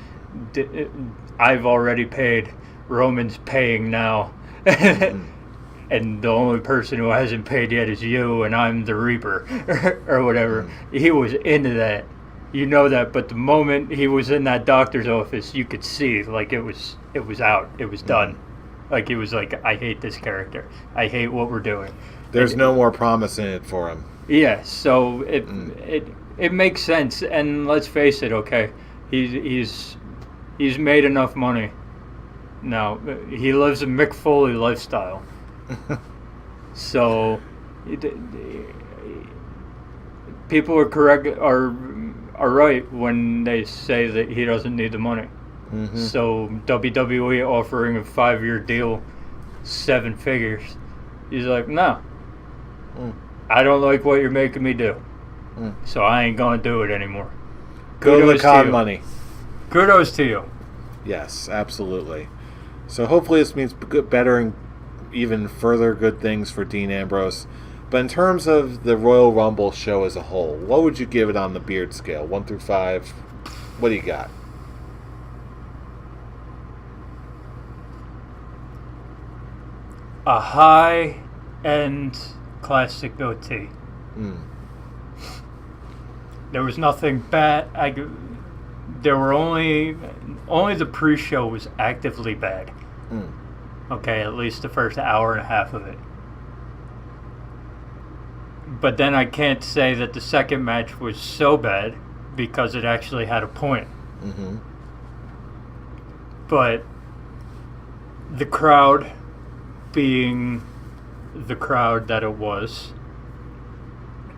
Speaker 2: I've already paid, Roman's paying now, and the only person who hasn't paid yet is you, and I'm the Reaper, or whatever. He was into that. You know that, but the moment he was in that doctor's office, you could see, like, it was out. It was done. Like, he was like, I hate this character. I hate what we're doing.
Speaker 1: There's no more promise in it for him.
Speaker 2: Yeah, so it makes sense. And let's face it, okay, he's made enough money now. He lives a Mick Foley lifestyle. So people are right when they say that he doesn't need the money. So WWE offering a 5-year deal, 7 figures. He's like, no, I don't like what you're making me do, so I ain't gonna do it anymore.
Speaker 1: Go to the con money.
Speaker 2: Kudos to you.
Speaker 1: Yes, absolutely. So hopefully this means better and even further good things for Dean Ambrose. But in terms of the Royal Rumble show as a whole, what would you give it on the Beard scale, 1 through 5? What do you got?
Speaker 2: A high-end classic goatee. There was nothing bad. There were only the pre-show was actively bad. Okay, at least the first hour and a half of it. But then I can't say that the second match was so bad because it actually had a point. But the crowd, being the crowd that it was,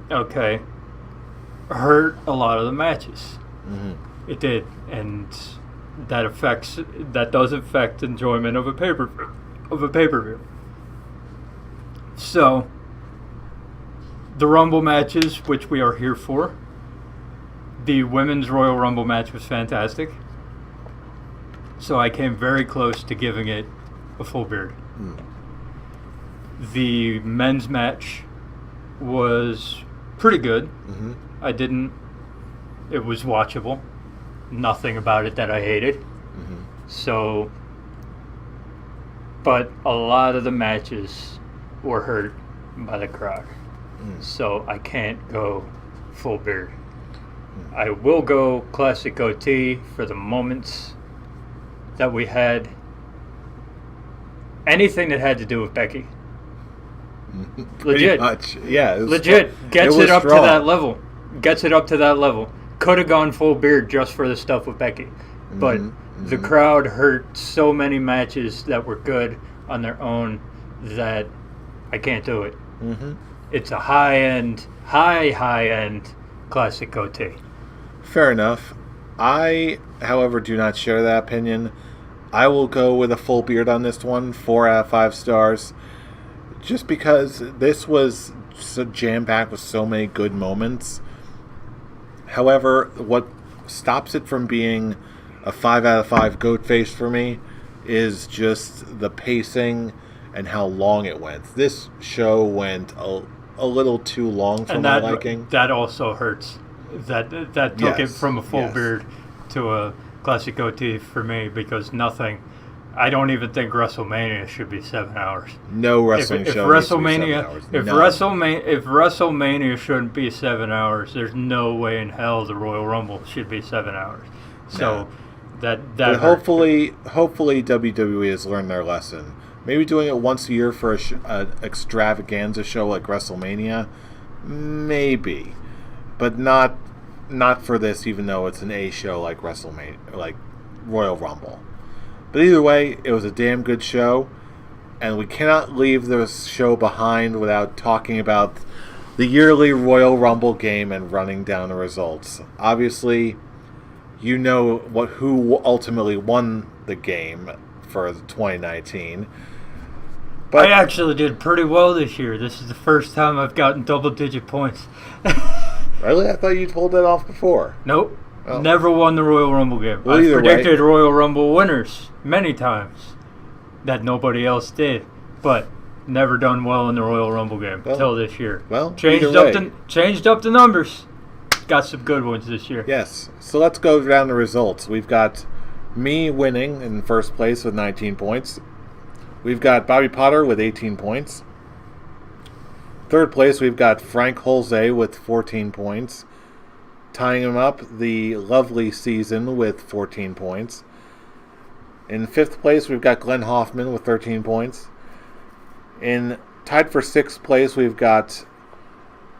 Speaker 2: okay, hurt a lot of the matches. It did, and that does affect enjoyment of a pay-per-view. So the Rumble matches, which we are here for, the Women's Royal Rumble match was fantastic. So I came very close to giving it a full beard. The men's match was pretty good. It was watchable. Nothing about it that I hated. So, but a lot of the matches were hurt by the crowd. So I can't go full beard. I will go classic goatee for the moments that we had. Anything that had to do with Becky. Legit.
Speaker 1: Much. Yeah.
Speaker 2: Legit. Gets it up to that level. could have gone full beard just for the stuff with Becky. But the crowd heard so many matches that were good on their own that I can't do it. Mm-hmm. It's a high-end classic goatee.
Speaker 1: Fair enough. I, however, do not share that opinion. I will go with a full beard on this one, 4 out of 5 stars. Just because this was so jam-packed with so many good moments. However, what stops it from being a 5 out of 5 goat face for me is just the pacing and how long it went. This show went a little too long for my liking.
Speaker 2: That also hurts. That took it from a full beard to a classic goatee for me, because I don't even think WrestleMania should be 7 hours.
Speaker 1: No wrestling show needs to be 7 hours.
Speaker 2: If WrestleMania shouldn't be 7 hours, there's no way in hell the Royal Rumble should be 7 hours. So that
Speaker 1: but hopefully WWE has learned their lesson. Maybe doing it once a year for an extravaganza show like WrestleMania, maybe, but not for this. Even though it's an A show like WrestleMania, like Royal Rumble. But either way, it was a damn good show, and we cannot leave this show behind without talking about the yearly Royal Rumble game and running down the results. Obviously, you know who ultimately won the game for 2019. But
Speaker 2: I actually did pretty well this year. This is the first time I've gotten double-digit points.
Speaker 1: Really? I thought you pulled that off before.
Speaker 2: Nope. Oh. Never won the Royal Rumble game.
Speaker 1: Well,
Speaker 2: I've predicted Royal Rumble winners many times that nobody else did, but never done well in the Royal Rumble game until this year.
Speaker 1: Well,
Speaker 2: changed up the numbers. Got some good ones this year.
Speaker 1: Yes. So let's go down the results. We've got me winning in first place with 19 points. We've got Bobby Potter with 18 points. Third place, we've got Frank Holze with 14 points. Tying him up, the lovely Season with 14 points. In fifth place, we've got Glenn Hoffman with 13 points. Tied for sixth place, we've got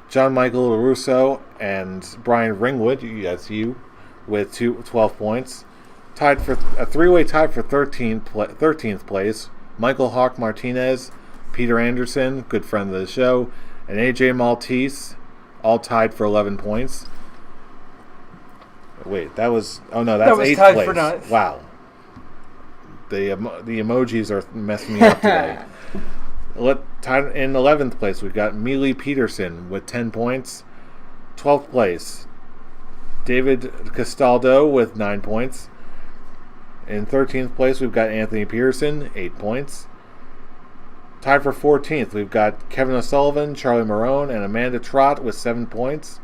Speaker 1: John Michael LaRusso and Brian Ringwood, that's you, with 12 points. Tied for a three-way tie for 13th place, Michael Hawk Martinez, Peter Anderson, good friend of the show, and AJ Maltese, all tied for 11 points. Wait, that's 8th place. For ninth. Wow. The emojis are messing me up today. In 11th place, we've got Mealy Peterson with 10 points. 12th place, David Castaldo with 9 points. In 13th place, we've got Anthony Pearson, 8 points. Tied for 14th, we've got Kevin O'Sullivan, Charlie Marone, and Amanda Trott with 7 points.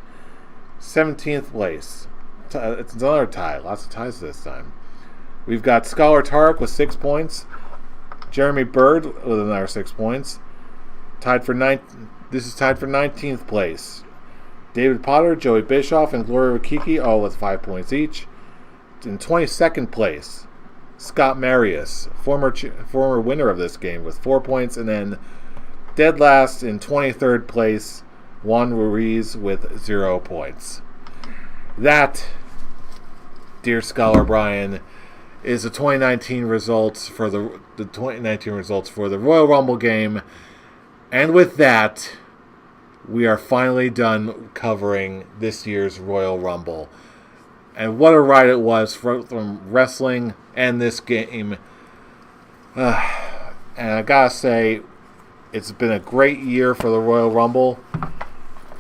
Speaker 1: 17th place, it's another tie. Lots of ties this time. We've got Scholar Tarek with 6 points. Jeremy Bird with another 6 points. This is tied for 19th place. David Potter, Joey Bischoff, and Gloria Rikiki all with 5 points each. In 22nd place, Scott Marius, former winner of this game, with 4 points. And then dead last in 23rd place, Juan Ruiz with 0 points. That, dear Scholar Brian, is the 2019 results for the 2019 results for the Royal Rumble game. And with that, we are finally done covering this year's Royal Rumble. And what a ride it was from wrestling and this game. And I gotta say, it's been a great year for the Royal Rumble.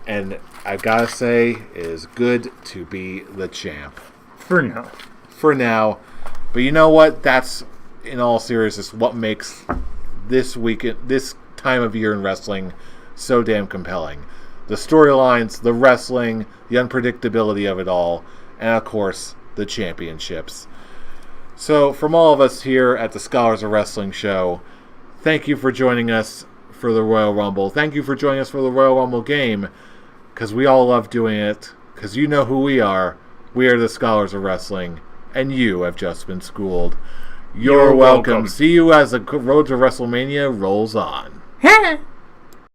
Speaker 1: And I gotta say, it is good to be the champ.
Speaker 2: For now.
Speaker 1: For now. But you know what? That's, in all seriousness, what makes this time of year in wrestling so damn compelling. The storylines, the wrestling, the unpredictability of it all, and of course, the championships. So, from all of us here at the Scholars of Wrestling show, thank you for joining us for the Royal Rumble. Thank you for joining us for the Royal Rumble game, because we all love doing it, because you know who we are. We are the Scholars of Wrestling, and you have just been schooled. You're welcome. See you as the road to WrestleMania rolls on.